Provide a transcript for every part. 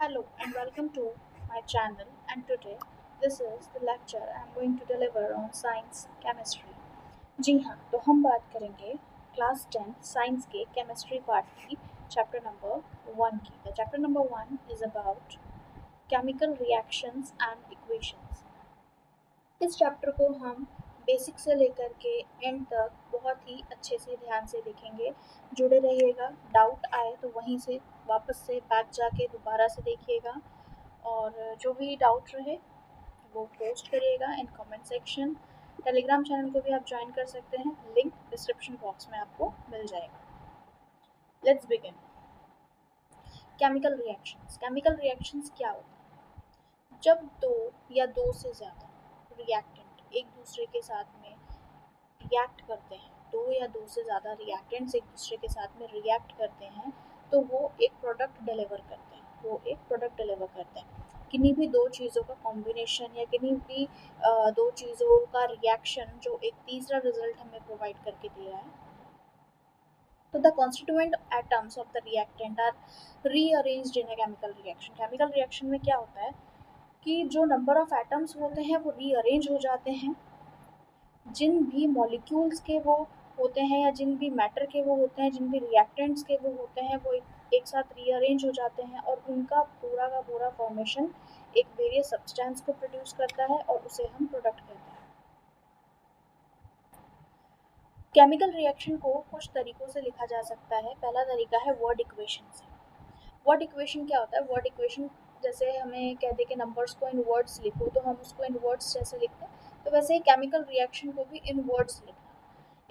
Hello and welcome to my channel, and today this is the lecture I am going to deliver on science chemistry. जी हाँ, तो हम बात करेंगे class 10 science के chemistry part की chapter number 1 की. The chapter number 1 is about chemical reactions and equations. इस chapter को हम बेसिक से लेकर के एंड तक बहुत ही अच्छे से ध्यान से देखेंगे. जुड़े रहिएगा. डाउट आए तो वहीं से वापस से बैक जाके दोबारा से देखिएगा, और जो भी डाउट रहे वो पोस्ट करिएगा in comment section. Telegram channel को भी आप ज्वाइन कर सकते हैं, लिंक डिस्क्रिप्शन बॉक्स में आपको मिल जाएगा. Let's begin. Chemical reactions. Chemical reactions क्या होता है? जब दो या दो से ज़्यादा रिएक्टेंट एक दूसरे के साथ में रिएक्ट करते हैं, दो या दो से ज़्यादा रिएक्टेंट्स एक दूसरे के साथ में रिएक्ट करते हैं, तो वो एक प्रोडक्ट डिलीवर करते हैं. किन्हीं भी दो चीज़ों का कॉम्बिनेशन या किन्हीं भी दो चीज़ों का रिएक्शन जो एक तीसरा रिजल्ट हमें प्रोवाइड करके दे रहा है. तो the constituent atoms of the reactant are rearranged in a chemical reaction. Chemical reaction में क्या होता है कि जो नंबर ऑफ एटम्स होते हैं वो रीअरेंज हो जाते हैं. जिन भी मॉलिक्यूल्स के वो होते हैं या जिन भी मैटर के वो होते हैं, जिन भी रिएक्टेंट्स के वो होते हैं, वो एक साथ रीअरेंज हो जाते हैं और उनका पूरा का पूरा फॉर्मेशन एक वेरियस सब्सटेंस को प्रोड्यूस करता है और उसे हम प्रोडक्ट कहते हैं. केमिकल रिएक्शन को कुछ तरीकों से लिखा जा सकता है. पहला तरीका है वर्ड इक्वेशन से. वर्ड इक्वेशन क्या होता है? वर्ड इक्वेशन जैसे हमें कह दे कि नंबर्स को इन वर्ड्स लिखो, तो हम उसको इन वर्ड्स जैसे लिखते हैं, तो वैसे ही केमिकल रिएक्शन को भी इन वर्ड्स लिखना.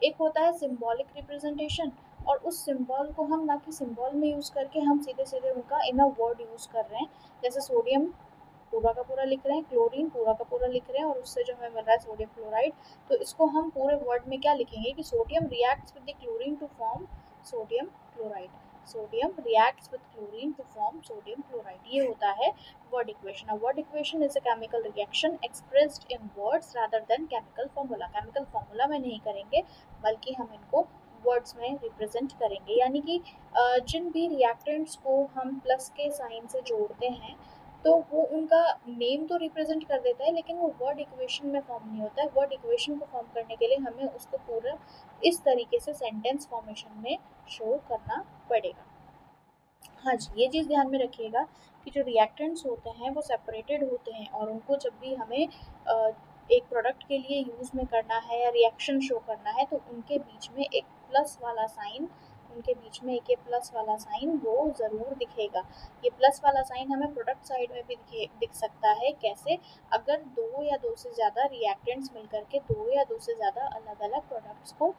एक होता है सिंबॉलिक रिप्रेजेंटेशन, और उस सिंबल को हम ना कि सिंबल में यूज़ करके हम सीधे सीधे उनका इन अ वर्ड यूज़ कर रहे हैं. जैसे सोडियम पूरा का पूरा लिख रहे हैं, क्लोरीन पूरा का पूरा लिख रहे हैं, और उससे जो हमें मिल रहा है सोडियम क्लोराइड. तो इसको हम पूरे वर्ड में क्या लिखेंगे कि sodium reacts with the chlorine to form sodium chloride. Sodium reacts with chlorine to form sodium chloride. ये होता है word equation. A word equation is a chemical reaction expressed in words rather than chemical formula. Chemical formula में नहीं करेंगे, बल्कि हम इनको words में रिप्रेजेंट करेंगे. यानी कि जिन भी रिएक्टेंट्स को हम प्लस के साइन से जोड़ते हैं, तो वो उनका नेम तो रिप्रेजेंट कर देता है, लेकिन वो वर्ड इक्वेशन में फॉर्म नहीं होता है. वर्ड इक्वेशन को फॉर्म करने के लिए हमें उसको पूरा इस तरीके से सेंटेंस फॉर्मेशन में शो करना पड़ेगा. हाँ जी, ये चीज़ ध्यान में रखिएगा कि जो रिएक्टेंट्स होते हैं वो सेपरेटेड होते हैं, और उनको जब भी हमें एक प्रोडक्ट के लिए यूज़ में करना है या रिएक्शन शो करना है, तो उनके बीच में एक प्लस वाला साइन उनके बीच में एक ये प्लस वाला साइन वो ज़रूर दिखेगा. ये प्लस वाला साइन हमें प्रोडक्ट साइड में भी दिख सकता है. कैसे? अगर दो या दो से ज़्यादा रिएक्टेंट्स मिलकर के दो या दो से ज़्यादा अलग अलग प्रोडक्ट्स को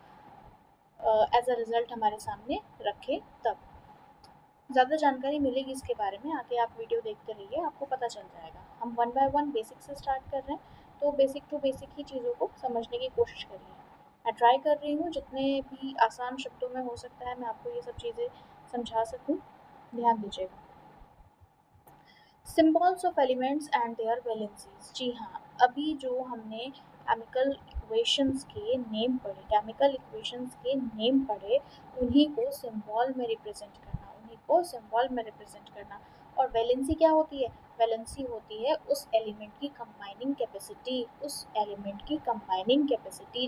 एज अ रिज़ल्ट हमारे सामने रखें, तब. ज़्यादा जानकारी मिलेगी इसके बारे में, आगे आप वीडियो देखते रहिए, आपको पता चल जाएगा. हम वन बाय वन बेसिक से स्टार्ट कर रहे हैं, तो बेसिक टू बेसिक ही चीज़ों को समझने की कोशिश करिए. मैं ट्राई कर रही हूँ जितने भी आसान शब्दों में हो सकता है मैं आपको ये सब चीज़ें समझा सकूँ. ध्यान दीजिएगा. Symbols of elements and their valencies. जी हाँ, अभी जो हमने केमिकल इक्वेशंस के नेम पढ़े, उन्हीं को सिम्बॉल में रिप्रेजेंट करना. और वैलेंसी क्या होती है? वैलेंसी होती है उस एलिमेंट की कंबाइनिंग कैपेसिटी.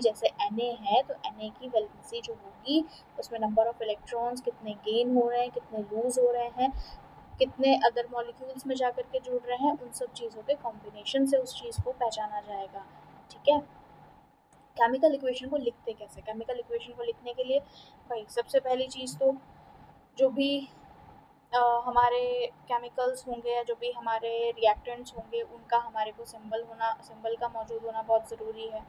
जैसे Na है, तो Na की वैलेंसी जो होगी, उसमें नंबर ऑफ इलेक्ट्रॉन्स कितने गेन हो रहे हैं, कितने लूज हो रहे हैं, कितने अदर मॉलिक्यूल्स में जाकर के जुड़ रहे हैं, उन सब चीज़ों के कॉम्बिनेशन से उस चीज़ को पहचाना जाएगा. ठीक है. केमिकल इक्वेशन को लिखते कैसे? केमिकल इक्वेशन को लिखने के लिए भाई सबसे पहली चीज़ तो जो भी हमारे केमिकल्स होंगे या जो भी हमारे रिएक्टेंट्स होंगे, उनका हमारे को सिंबल का मौजूद होना बहुत ज़रूरी है.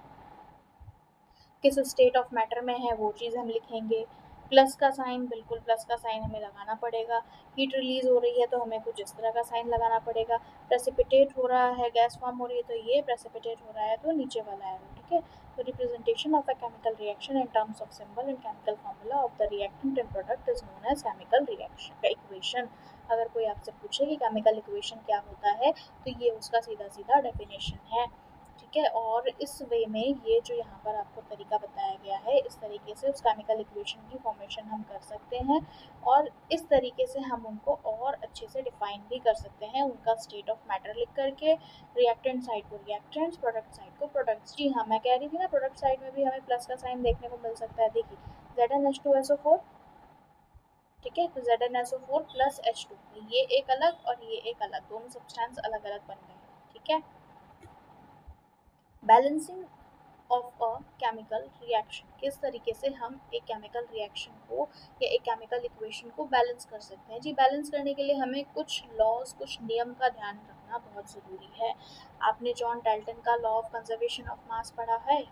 किस स्टेट ऑफ मैटर में है वो चीज़ हम लिखेंगे. प्लस का साइन, बिल्कुल प्लस का साइन हमें लगाना पड़ेगा. हीट रिलीज हो रही है तो हमें कुछ इस तरह का साइन लगाना पड़ेगा. प्रेसिपिटेट हो रहा है, गैस फॉर्म हो रही है, तो ये प्रेसिपिटेट हो रहा है तो नीचे वाला एरो. ठीक है. तो representation of a chemical reaction in terms of symbol and chemical formula of the reactant and product is known as chemical reaction equation. अगर कोई आपसे पूछे कि केमिकल इक्वेशन क्या होता है, तो ये उसका सीधा सीधा डेफिनेशन है. ठीक है। और इस वे में ये जो यहाँ पर आपको तरीका बताया गया है, इस तरीके से उस केमिकल इक्वेशन की फॉर्मेशन हम कर सकते हैं और इस तरीके से हम उनको और अच्छे से डिफाइन भी कर सकते हैं, उनका स्टेट ऑफ मैटर लिख करके, रिएक्टेंट साइड को रिएक्टेंट्स, प्रोडक्ट साइड को प्रोडक्ट्स। जी हाँ, मैं कह रही थी ना प्रोडक्ट साइड में भी हमें प्लस का साइन देखने को मिल सकता है। देखिए ZnH2SO4, ठीक है, तो ZnSO4 प्लस H2, ये एक अलग और ये एक अलग, दोनों सब्सटेंस अलग अलग बन गए, ठीक है। Balancing of a chemical reaction, किस तरीके से हम एक केमिकल रिएक्शन को या एक केमिकल इक्वेशन को बैलेंस कर सकते हैं। जी, बैलेंस करने के लिए हमें कुछ लॉज, कुछ नियम का ध्यान रखना बहुत ज़रूरी है। आपने जॉन डाल्टन का law of conservation of mass पढ़ा है?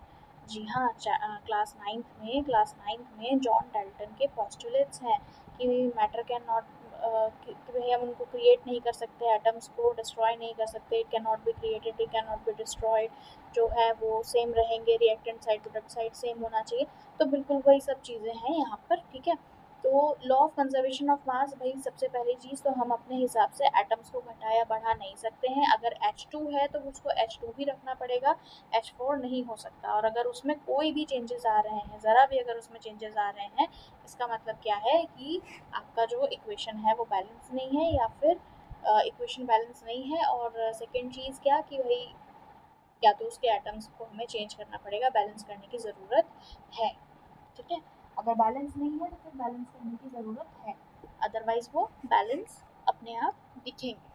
जी हाँ, क्लास नाइन्थ में जॉन डाल्टन के पॉस्टुलेट्स हैं कि मैटर कैन नॉट, कि भाई हम उनको क्रिएट नहीं कर सकते, एटम्स को डिस्ट्रॉय नहीं कर सकते, it can not be created, it can not be destroyed, जो है वो सेम रहेंगे, reactant side product side same होना चाहिए। तो बिल्कुल वही सब चीज़ें हैं यहाँ पर, ठीक है। तो law of conservation of mass, भाई सबसे पहली चीज़ तो हम अपने हिसाब से एटम्स को घटा या बढ़ा नहीं सकते हैं। अगर H2 है तो उसको H2 ही रखना पड़ेगा, H4 नहीं हो सकता। और अगर उसमें कोई भी चेंजेस आ रहे हैं, ज़रा भी अगर उसमें चेंजेस आ रहे हैं, इसका मतलब क्या है कि आपका जो इक्वेशन है वो बैलेंस नहीं है, या फिर इक्वेशन बैलेंस नहीं है। और सेकेंड चीज़ क्या कि भाई या तो उसके एटम्स को हमें चेंज करना पड़ेगा, बैलेंस करने की ज़रूरत है, ठीक है। अगर बैलेंस नहीं है तो फिर बैलेंस करने की ज़रूरत है, अदरवाइज वो बैलेंस अपने आप दिखेंगे।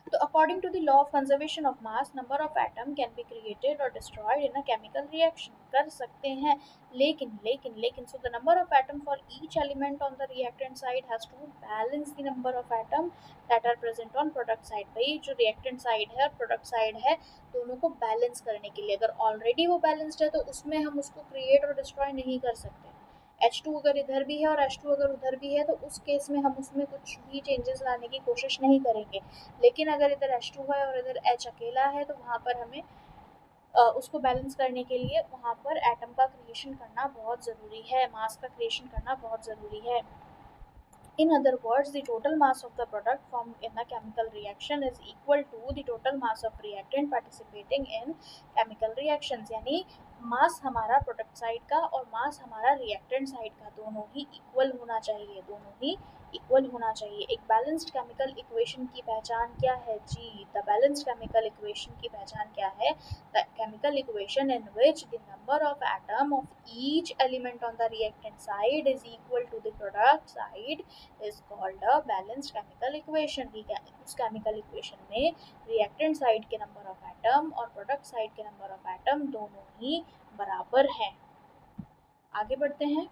तो according to the law of conservation of mass, number of atom can be created or destroyed in a chemical reaction, कर सकते हैं, लेकिन so the number of atom for each element on the reactant side has to balance the number of atom that are present on product side। भाई जो reactant side है और product side है, दोनों को बैलेंस करने के लिए, अगर ऑलरेडी वो बैलेंस्ड है तो उसमें हम उसको क्रिएट और डिस्ट्रॉय नहीं कर सकते। H2 अगर इधर भी है और H2 अगर उधर भी है तो उस केस में हम उसमें कुछ भी चेंजेस लाने की कोशिश नहीं करेंगे। लेकिन अगर इधर H2 है और इधर H अकेला है तो वहाँ पर हमें उसको बैलेंस करने के लिए वहाँ पर एटम का क्रिएशन करना बहुत ज़रूरी है, मास का क्रिएशन करना बहुत ज़रूरी है। In other words, the total mass of the product formed in a chemical reaction is equal to the total mass of reactant participating in chemical reactions। यानी मास हमारा प्रोडक्ट साइड का और मास हमारा रिएक्टेंट साइड का दोनों ही इक्वल होना चाहिए, दोनों ही इक्वल होना चाहिए। एक बैलेंस्ड केमिकल इक्वेशन की पहचान क्या है? जी, द बैलेंस्ड केमिकल इक्वेशन की पहचान क्या है? The chemical equation in which the number of atom of each element on the reactant side is equal to the product side is called a balanced chemical equation। उस chemical equation में reactant side के number of atom और product side के number of atom दोनों ही बराबर हैं। आगे बढ़ते हैं।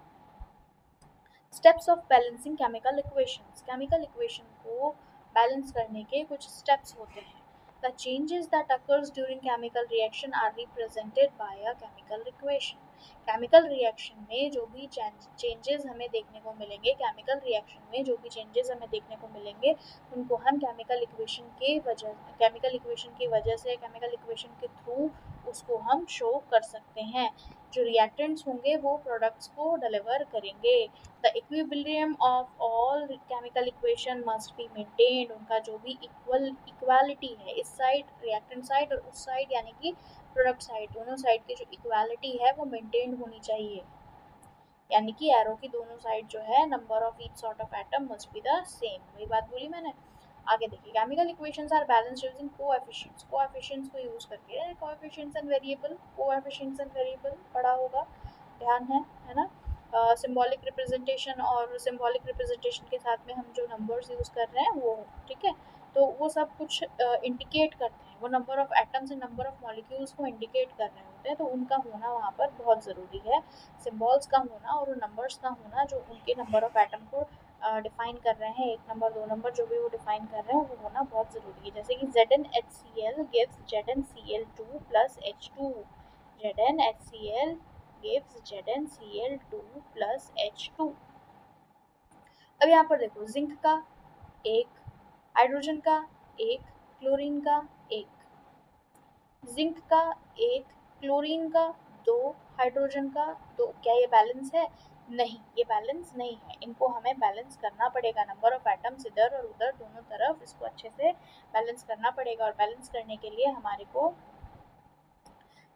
Steps of balancing chemical equations, chemical equation को बैलेंस करने के कुछ स्टेप्स होते हैं। The changes that occurs during chemical reaction are represented by a chemical equation। Chemical reaction में जो भी चेंजेस हमें देखने को मिलेंगे, केमिकल रिएक्शन में जो भी चेंजेस हमें देखने को मिलेंगे, उनको हम केमिकल इक्वेशन की वजह से, केमिकल इक्वेशन के थ्रू उसको हम शो कर सकते हैं। जो रिएक्टेंट्स होंगे वो प्रोडक्ट्स को डिलीवर करेंगे। The equilibrium of all chemical equation must be maintained. उनका जो भी इक्वालिटी है, इस साइड रिएक्टेंट साइड और उस साइड यानी कि प्रोडक्ट साइड, दोनों साइड की जो इक्वालिटी है वो मेंटेन होनी चाहिए। यानी कि एरो की दोनों साइड जो है, number of each sort of atom must be the same. वही बात बोली मैंने। आगे देखिए, chemical equations are balanced using coefficients. Coefficients को यूज करके, coefficients and variable, coefficients and variable पढ़ा होगा, ध्यान है ना। सिंबॉलिक रिप्रेजेंटेशन, और सिंबॉलिक रिप्रेजेंटेशन के साथ में हम जो नंबर्स यूज कर रहे हैं वो, ठीक है, तो वो सब कुछ इंडिकेट करते हैं, वो number of atoms and number of molecules को इंडिकेट कर रहे होते हैं, तो उनका होना वहाँ पर बहुत ज़रूरी है। सिम्बॉल्स का होना और नंबर्स का होना जो उनके नंबर ऑफ एटम को डिफाइन कर रहे हैं, 1 नंबर 2 नंबर जो भी वो डिफाइन कर रहे हैं, वो होना बहुत ज़रूरी है। जैसे कि ZnHCl gives ZnCl2 plus H2। ZnHCl gives ZnCl2 plus H2। अब यहाँ पर देखो, जिंक का 1, हाइड्रोजन का 1, क्लोरीन का 1, जिंक का 1, क्लोरीन का 2, हाइड्रोजन का 2। क्या ये बैलेंस है? नहीं, ये बैलेंस नहीं है। इनको हमें बैलेंस करना पड़ेगा, नंबर ऑफ एटम्स इधर और उधर दोनों तरफ इसको अच्छे से बैलेंस करना पड़ेगा। और बैलेंस करने के लिए हमारे को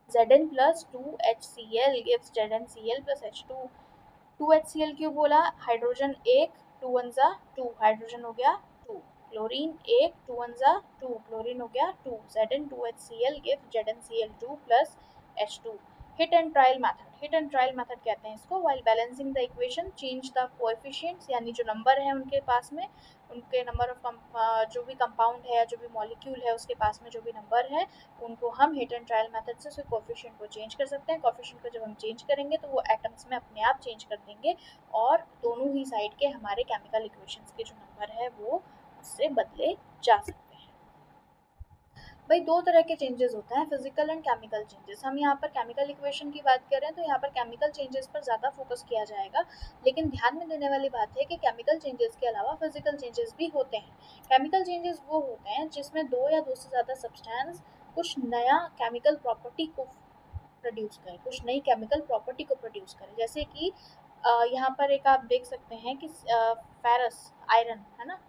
Zn plus 2HCl gives ZnCl plus H2. 2HCl क्यों बोला? हाइड्रोजन एक, 2 वन ज़ा 2, हाइड्रोजन हो गया 2, क्लोरीन एक, 2 वन ज़ा 2, क्लोरीन हो गया 2, Zn2HCl gives ZnCl2 plus H2. Hit and trial method, hit and trial method कहते हैं इसको. While balancing the equation change the coefficients, यानी जो नंबर है उनके पास में, उनके नंबर ऑफ जो भी कंपाउंड है, जो भी मॉलिक्यूल है उसके पास में जो भी नंबर है, उनको हम हिट एंड ट्रायल मेथड से उसके कोएफिशिएंट को चेंज कर सकते हैं. कोएफिशिएंट को जब हम चेंज करेंगे तो वो एटम्स में अपने आप चेंज कर देंगे और दोनों ही साइड के हमारे केमिकल इक्वेशंस के जो नंबर है वो उससे बदले जा सकते हैं. भाई दो तरह के चेंजेस होते हैं, फिजिकल एंड केमिकल चेंजेस. हम यहाँ पर केमिकल इक्वेशन की बात करें तो यहाँ पर केमिकल चेंजेस पर ज़्यादा फोकस किया जाएगा, लेकिन ध्यान में देने वाली बात है कि केमिकल चेंजेस के अलावा फिजिकल चेंजेस भी होते हैं. केमिकल चेंजेस वो होते हैं जिसमें दो या दो से ज़्यादा सब्सटेंस कुछ नया केमिकल प्रॉपर्टी को प्रोड्यूस करें, कुछ नई केमिकल प्रॉपर्टी को प्रोड्यूस करें. जैसे कि यहाँ पर एक आप देख सकते हैं कि फेरस आयरन है ना,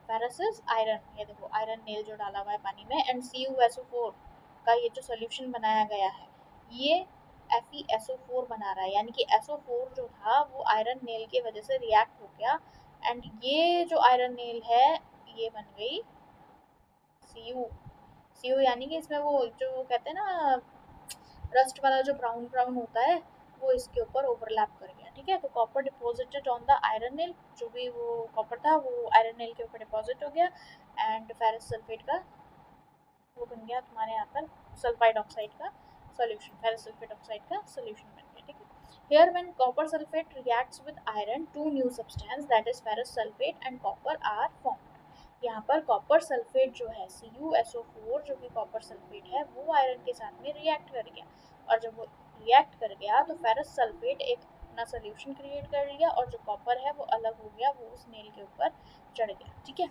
फेरस इज आयरन, ये देखो आयरन नेल जो डाला हुआ है पानी में, एंड CuSO4 का ये जो सोल्यूशन बनाया गया है ये FeSO4 बना रहा है, यानी कि SO4 जो था वो आयरन नेल की वजह से रिएक्ट हो गया एंड ये जो आयरन नेल है ये बन गई Cu यानी कि इसमें वो जो कहते हैं ना रस्ट वाला जो ब्राउन ब्राउन होता है वो इसके ऊपर ओवरलैप कर गया. ठीक है, तो copper deposited on the iron nail, जो भी वो कॉपर था वो आयरन नेल के ऊपर डिपॉजिट हो गया एंड फेरस सल्फेट का वो बन गया तुम्हारे यहाँ पर सल्फाइड ऑक्साइड का सॉल्यूशन, फेरस सल्फेट ऑक्साइड का सॉल्यूशन बन गया. ठीक है, here when copper sulfate reacts with iron, two new substance that is ferrous sulfate and copper are formed. यहाँ पर कॉपर सल्फेट जो है CuSO4 जो कि कॉपर सल्फेट है वो आयरन के साथ में रिएक्ट कर गया और जब वो रिएक्ट कर गया तो फेरस सल्फेट एक अपना सोल्यूशन क्रिएट कर लिया और जो कॉपर है वो अलग हो गया, वो उस नेल के ऊपर चढ़ गया. ठीक है,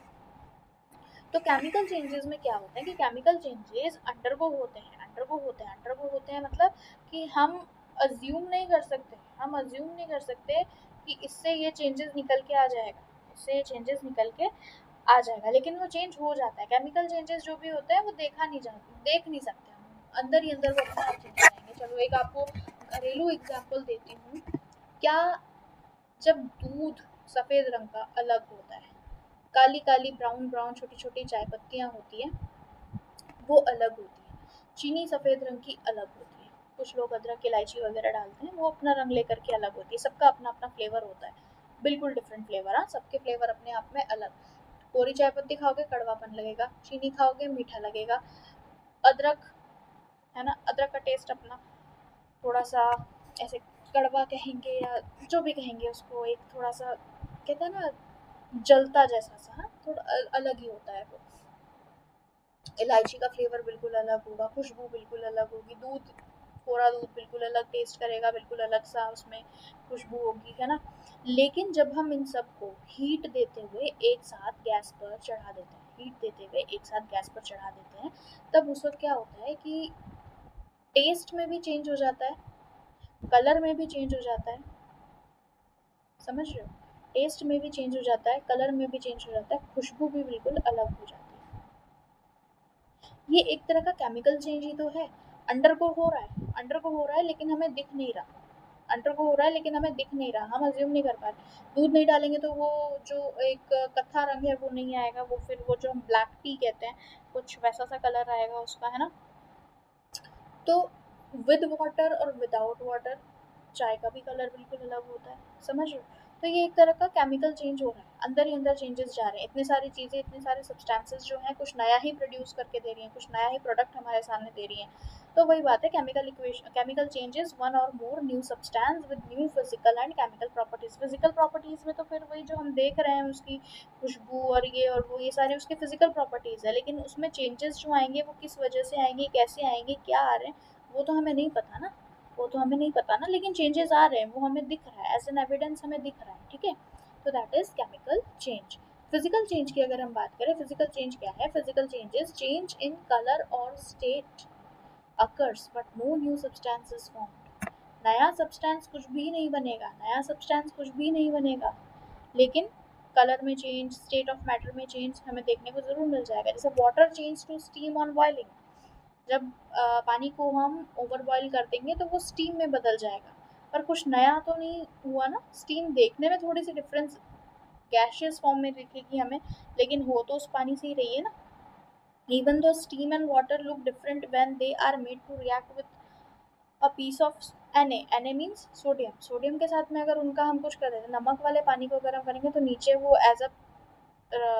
तो केमिकल चेंजेस में क्या होता है कि केमिकल चेंजेस अंडरगो होते हैं, अंडरगो होते हैं मतलब कि हम अज्यूम नहीं कर सकते, कि इससे ये चेंजेस निकल के आ जाएगा, इससे ये चेंजेस निकल के आ जाएगा, लेकिन वो चेंज हो जाता है. केमिकल चेंजेस जो भी होते हैं वो देख नहीं सकते हम, अंदर ही अंदर वो अपने आप चेंज हो जाएंगे. चलो एक आपको घरेलू एग्जाम्पल देती हूँ. क्या जब दूध सफ़ेद रंग का अलग होता है, काली काली ब्राउन ब्राउन छोटी छोटी चाय पत्तियाँ होती हैं वो अलग होती है, चीनी सफ़ेद रंग की अलग होती है, कुछ लोग अदरक इलायची वगैरह डालते हैं वो अपना रंग लेकर के अलग होती है, सबका अपना अपना फ्लेवर होता है, बिल्कुल डिफरेंट फ्लेवर. हाँ, सबके फ्लेवर अपने आप में अलग. कोरी चाय पत्ती खाओगे कड़वापन लगेगा, चीनी खाओगे मीठा लगेगा, अदरक है ना, अदरक का टेस्ट अपना थोड़ा सा ऐसे कड़वा कहेंगे या जो भी कहेंगे उसको, एक थोड़ा सा कहते हैं ना जलता जैसा सा, हाँ थोड़ा अलग ही होता है वो. इलायची का फ्लेवर बिल्कुल अलग होगा, खुशबू बिल्कुल अलग होगी, दूध कोरा दूध बिल्कुल अलग टेस्ट करेगा, बिल्कुल अलग सा उसमें खुशबू होगी, है ना. लेकिन जब हम इन सब को हीट देते हुए एक साथ गैस पर चढ़ा देते हैं, तब उस वक्त क्या होता है कि टेस्ट में भी चेंज हो जाता है, कलर में भी चेंज हो जाता है, समझ रहे हो, टेस्ट में भी चेंज हो जाता है, कलर में भी चेंज हो जाता है, खुशबू भी बिल्कुल अलग हो जाती है. ये एक तरह का केमिकल चेंज ही तो है. अंडरगो हो रहा है लेकिन हमें दिख नहीं रहा, हम अज्यूम नहीं कर पा रहे. दूध नहीं डालेंगे तो वो जो एक कत्था रंग है वो नहीं आएगा, वो फिर वो जो हम ब्लैक टी कहते हैं कुछ वैसा सा कलर आएगा उसका, है ना. तो विद वाटर और विदाउट वाटर चाय का भी कलर बिल्कुल अलग होता है, समझ रहे हो. तो ये एक तरह का केमिकल चेंज हो रहा है, अंदर ही अंदर चेंजेस जा रहे हैं, इतनी सारी चीज़ें, इतने सारे सब्सटेंसेस जो हैं कुछ नया ही प्रोड्यूस करके दे रही हैं, कुछ नया ही प्रोडक्ट हमारे सामने दे रही हैं. तो वही बात है, केमिकल चेंजेस वन और more new substance with new physical and chemical properties. Physical properties में तो फिर वही जो हम देख रहे हैं उसकी खुशबू और वो ये सारे उसके फिजिकल प्रॉपर्टीज है, लेकिन उसमें चेंजेस जो आएंगे वो किस वजह से आएंगे, कैसे आएंगे, क्या आ रहे हैं वो तो हमें नहीं पता ना, लेकिन चेंजेस आ रहे हैं वो हमें दिख रहा है, एज एन एविडेंस हमें दिख रहा है. ठीक है, तो that is chemical change. Physical change की अगर हम बात करें, फिजिकल चेंज क्या है, physical changes change in colour और state occurs but no new substance is formed. नया सब्सटेंस कुछ भी नहीं बनेगा, लेकिन कलर में चेंज, स्टेट ऑफ मैटर में चेंज हमें देखने को जरूर मिल जाएगा. जैसे water change to steam on boiling, जब पानी को हम ओवर बॉयल कर देंगे तो वो स्टीम में बदल जाएगा, पर कुछ नया तो नहीं हुआ ना। स्टीम देखने में थोड़ी सी डिफरेंस गैशियस फॉर्म में दिखेगी हमें, लेकिन हो तो उस पानी से ही रही है ना। Even though steam and water look different when they are made to react with a piece of Na means sodium, sodium के साथ में अगर उनका हम कुछ कर देते हैं, नमक वाले पानी को गर्म करेंगे तो नीचे वो एज अ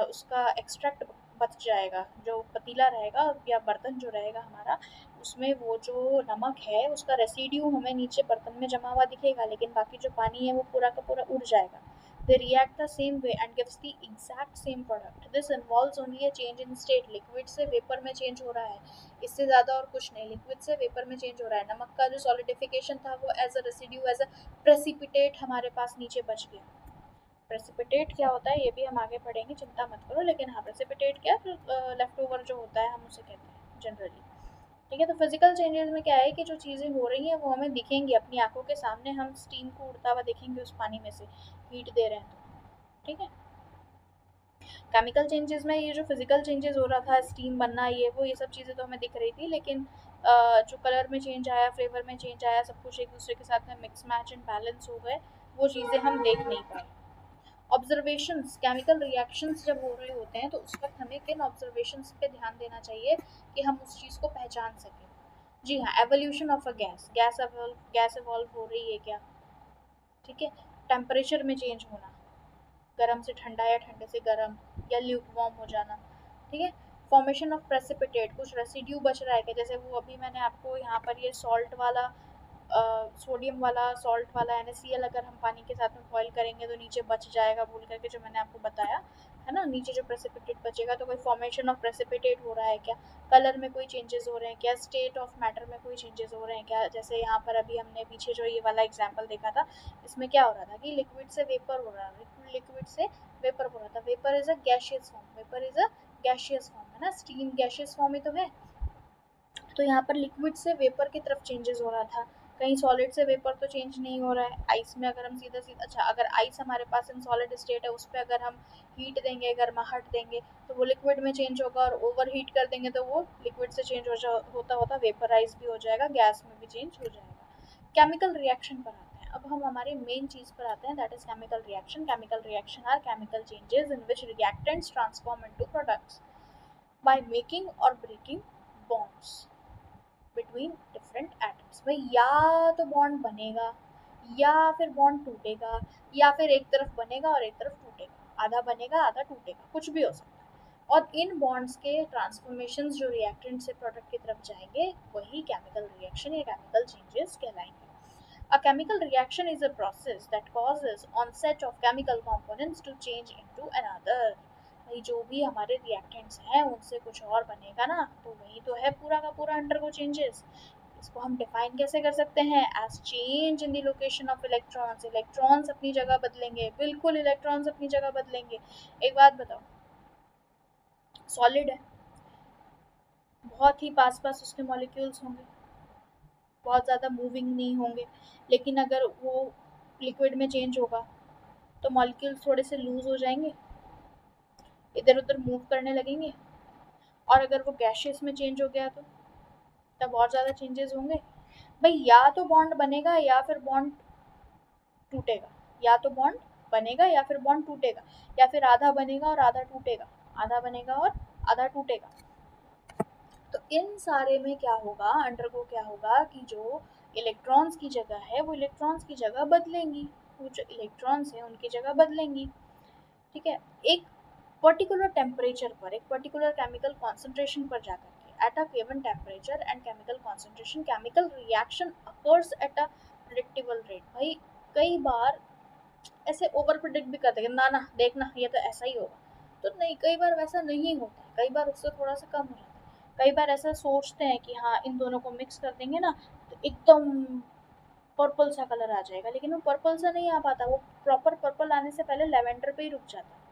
उसका एक्सट्रैक्ट बच जाएगा, जो पतीला रहेगा या बर्तन जो रहेगा हमारा, उसमें वो जो नमक है उसका रेसिड्यू हमें नीचे बर्तन में जमा हुआ दिखेगा, लेकिन बाकी जो पानी है वो पूरा का पूरा उड़ जाएगा। They react the same way and gives the exact same product. This involves only a change in state. Liquid से वेपर में चेंज हो रहा है, इससे ज़्यादा और कुछ नहीं। लिक्विड से वेपर में चेंज हो रहा है। नमक का जो सॉलिडिफिकेशन था वो as a residue, as a precipitate हमारे पास नीचे बच गया। प्रेसिपिटेट क्या होता है ये भी हम आगे पढ़ेंगे, चिंता मत करो। लेकिन हाँ, प्रेसिपिटेट क्या, लेफ्ट ओवर जो होता है हम उसे कहते हैं जनरली। ठीक है, तो फिजिकल चेंजेस में क्या है कि जो चीज़ें हो रही हैं वो हमें दिखेंगी अपनी आंखों के सामने, हम स्टीम को उड़ता हुआ देखेंगे उस पानी में से, हीट दे रहे हैं तो। ठीक है, केमिकल चेंजेस में ये जो फिजिकल चेंजेस हो रहा था, स्टीम बनना, ये सब चीज़ें तो हमें दिख रही थी, लेकिन जो कलर में चेंज आया, फ्लेवर में चेंज आया, सब कुछ एक दूसरे के साथ में मिक्स मैच एंड बैलेंस हो गए, वो चीज़ें हम देख नहीं पाए। ऑब्जर्वेशंस, केमिकल रिएक्शंस जब हो रहे होते हैं तो उस वक्त हमें किन ऑब्जर्वेशंस पे ध्यान देना चाहिए कि हम उस चीज़ को पहचान सकें। जी हाँ, evolution of a gas, gas evolve हो रही है क्या। ठीक है, टेम्परेचर में चेंज होना, गर्म से ठंडा या ठंडे से गर्म, या ल्यूक वार्म हो जाना। ठीक है, फॉर्मेशन ऑफ प्रेसिपिटेट, कुछ रेसिड्यू बच रहा है क्या, जैसे वो अभी मैंने आपको यहाँ पर ये सॉल्ट वाला, सोडियम वाला, सॉल्ट वाला NaCl अगर हम पानी के साथ में बॉईल करेंगे तो नीचे बच जाएगा बोल करके, जो मैंने आपको बताया है ना, नीचे जो प्रेसिपिटेट बचेगा, तो कोई फॉर्मेशन ऑफ प्रेसिपिटेट हो रहा है क्या, कलर में कोई चेंजेस हो रहे हैं क्या, स्टेट ऑफ मैटर में कोई चेंजेस हो रहे हैं क्या। जैसे यहाँ पर अभी हमने पीछे जो ये वाला एग्जाम्पल देखा था, इसमें क्या हो रहा था कि लिक्विड से वेपर हो रहा था, लिक्विड से वेपर हो रहा था। Vapour is a gaseous form, vapour is a gaseous form है ना, स्टीम गैशियस फॉर्म ही तो है। तो यहाँ पर लिक्विड से वेपर की तरफ चेंजेस हो रहा था, कहीं सॉलिड से वेपर तो चेंज नहीं हो रहा है। आइस में अगर हम सीधा सीधा, अच्छा अगर आइस हमारे पास इन सॉलिड स्टेट है, उस पर अगर हम हीट देंगे, गर्माहट देंगे, तो वो लिक्विड में चेंज होगा, और ओवर हीट कर देंगे तो वो लिक्विड से चेंज होता होता वेपराइज भी हो जाएगा, गैस में भी चेंज हो जाएगा। केमिकल रिएक्शन पर आते हैं, अब हम हमारे मेन चीज़ पर आते हैं, that is chemical reaction. Chemical reaction are chemical changes in which reactants transform into products by making और breaking bonds between different atoms. भाई या तो बॉन्ड बनेगा, या फिर बॉन्ड टूटेगा, या फिर एक तरफ बनेगा और एक तरफ टूटेगा, आधा बनेगा आधा टूटेगा, कुछ भी हो सकता है। और इन बॉन्ड्स के ट्रांसफॉर्मेशन जो रिएक्टेंट से प्रोडक्ट की तरफ जाएंगे वही केमिकल रिएक्शन या केमिकल चेंजेस कहलाएंगे। A chemical reaction is a process that causes onset of chemical components to change into another। भाई जो भी हमारे रिएक्टेंट्स हैं उनसे कुछ और बनेगा ना, तो वही तो है पूरा का पूरा अंडरगो चेंजेस। इसको हम डिफाइन कैसे कर सकते हैं, as change in the location of electrons. Electrons अपनी जगह बदलेंगे, बिल्कुल इलेक्ट्रॉन्स अपनी जगह बदलेंगे। एक बात बताओ, सॉलिड है, बहुत ही पास पास उसके मॉलिक्यूल्स होंगे, बहुत ज़्यादा मूविंग नहीं होंगे, लेकिन अगर वो लिक्विड में चेंज होगा तो मॉलिक्यूल्स थोड़े से लूज हो जाएंगे, इधर उधर मूव करने लगेंगे। और अगर वो गैशियस में चेंज हो गया तो तब और ज़्यादा चेंजेस होंगे। भाई या तो बॉन्ड बनेगा या फिर बॉन्ड टूटेगा, या तो बॉन्ड बनेगा या फिर बॉन्ड टूटेगा, या फिर आधा बनेगा और आधा टूटेगा, आधा बनेगा और आधा टूटेगा। तो इन सारे में क्या होगा, अंडरगो क्या होगा कि जो इलेक्ट्रॉन्स की जगह है वो इलेक्ट्रॉन्स की जगह बदलेंगी, वो जो इलेक्ट्रॉन्स हैं उनकी जगह बदलेंगी। ठीक है, एक पर्टिकुलर टेम्परेचर पर, एक पर्टिकुलर केमिकल कॉन्सेंट्रेशन पर जाकर के, at a given temperature and chemical concentration, chemical reaction occurs at a predictable rate. भाई कई बार ऐसे ओवर प्रिडिक्ट भी कर देंगे, ना ना देखना ये तो ऐसा ही होगा, तो नहीं, कई बार वैसा नहीं होता है, कई बार उससे थोड़ा सा कम हो जाता है। कई बार ऐसा सोचते हैं कि हाँ इन दोनों को मिक्स कर देंगे ना तो एकदम पर्पल सा कलर आ जाएगा, लेकिन वो पर्पल सा नहीं आ पाता, वो प्रॉपर पर्पल आने से पहले लेवेंडर पे ही रुक जाता है।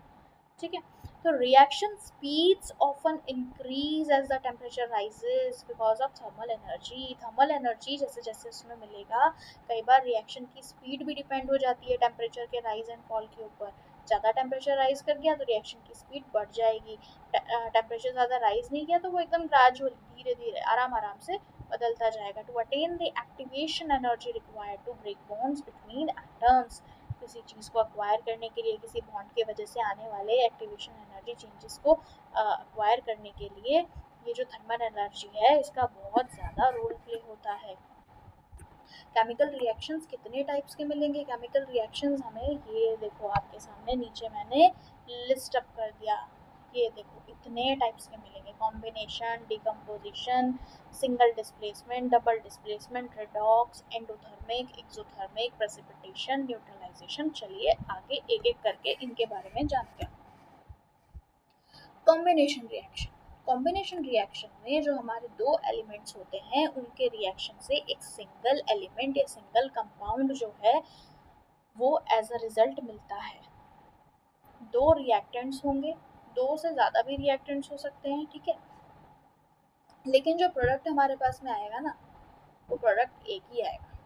ठीक है, तो reaction speeds often increase as the temperature rises because of thermal energy. Thermal energy जैसे जैसे उसमें मिलेगा, कई बार रिएक्शन की स्पीड भी डिपेंड हो जाती है टेम्परेचर के राइज एंड फॉल के ऊपर। ज़्यादा टेम्परेचर राइज कर गया तो रिएक्शन की स्पीड बढ़ जाएगी, टेम्परेचर ज़्यादा राइज नहीं किया तो वो एकदम ग्रेजुअली धीरे धीरे आराम आराम से बदलता जाएगा। To attain the activation energy required to break bonds between atoms, किसी चीज़ को अक्वायर करने के लिए, किसी बॉन्ड की वजह से आने वाले एक्टिवेशन एनर्जी चेंजेस को अक्वायर करने के लिए ये जो थर्मल एनर्जी है इसका बहुत ज़्यादा रोल प्ले होता है। केमिकल रिएक्शंस कितने टाइप्स के मिलेंगे? केमिकल रिएक्शंस हमें ये देखो आपके सामने नीचे मैंने लिस्ट अप कर दिया, ये देखो इतने टाइप्स के मिलेंगे। Combination, decomposition, single displacement, double displacement, redox, endothermic, exothermic, precipitation, neutralisation. चलिए आगे एक एक करके इनके बारे में जानते हैं। कॉम्बिनेशन रिएक्शन, कॉम्बिनेशन रिएक्शन में जो हमारे दो एलिमेंट्स होते हैं उनके रिएक्शन से एक सिंगल एलिमेंट या सिंगल कंपाउंड जो है वो एज अ रिजल्ट मिलता है। दो रिएक्टेंट्स होंगे, दो से ज़्यादा भी रिएक्टेंट्स हो सकते हैं, ठीक है, लेकिन जो प्रोडक्ट हमारे पास में आएगा ना वो प्रोडक्ट एक ही आएगा,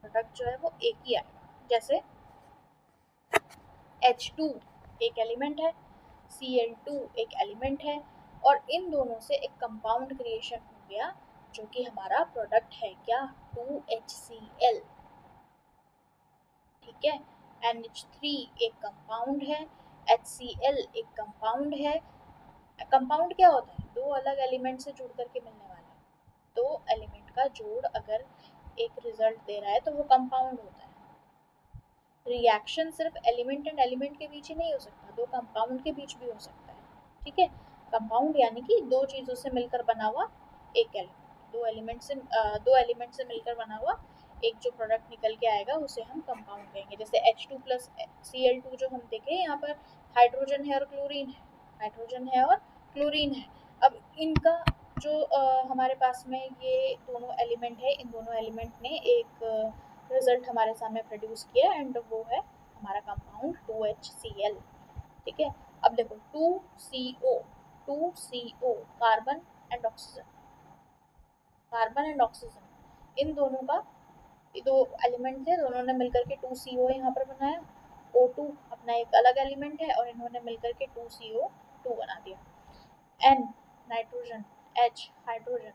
प्रोडक्ट जो है वो एक ही आएगा। जैसे H2 एक एलिमेंट है, Cl2 एक एलिमेंट है, और इन दोनों से एक कंपाउंड क्रिएशन हो गया जो कि हमारा प्रोडक्ट है क्या, 2HCl, ठीक है। NH3 एक कंपाउंड है, HCl एक कंपाउंड है। कंपाउंड क्या होता है? दो अलग एलिमेंट से जुड़ करके मिलने वाला, दो एलिमेंट का जोड़ अगर एक रिजल्ट दे रहा है तो वो कंपाउंड होता है। रिएक्शन सिर्फ एलिमेंट एंड एलिमेंट के बीच ही नहीं हो सकता, दो कंपाउंड के बीच भी हो सकता है, ठीक है। कंपाउंड यानी कि दो चीज़ों से मिलकर बना हुआ एक एलिमेंट, दो एलिमेंट से मिलकर बना हुआ एक जो प्रोडक्ट निकल के आएगा उसे हम कंपाउंड कहेंगे। जैसे H2 प्लस Cl2 जो हम देखें यहाँ पर हाइड्रोजन है और क्लोरीन है, हाइड्रोजन है और क्लोरीन है। अब इनका जो हमारे पास में ये दोनों एलिमेंट है, इन दोनों एलिमेंट ने एक रिजल्ट हमारे सामने प्रोड्यूस किया एंड वो है हमारा कंपाउंड 2HCl, ठीक है। अब देखो 2CO carbon and oxygen, carbon and oxygen in दोनों का, ये दो एलिमेंट थे, दोनों ने मिलकर के 2CO यहाँ पर बनाया। O2 अपना एक अलग एलिमेंट है और इन्होंने मिलकर के 2CO2 बना दिया। N nitrogen, H hydrogen,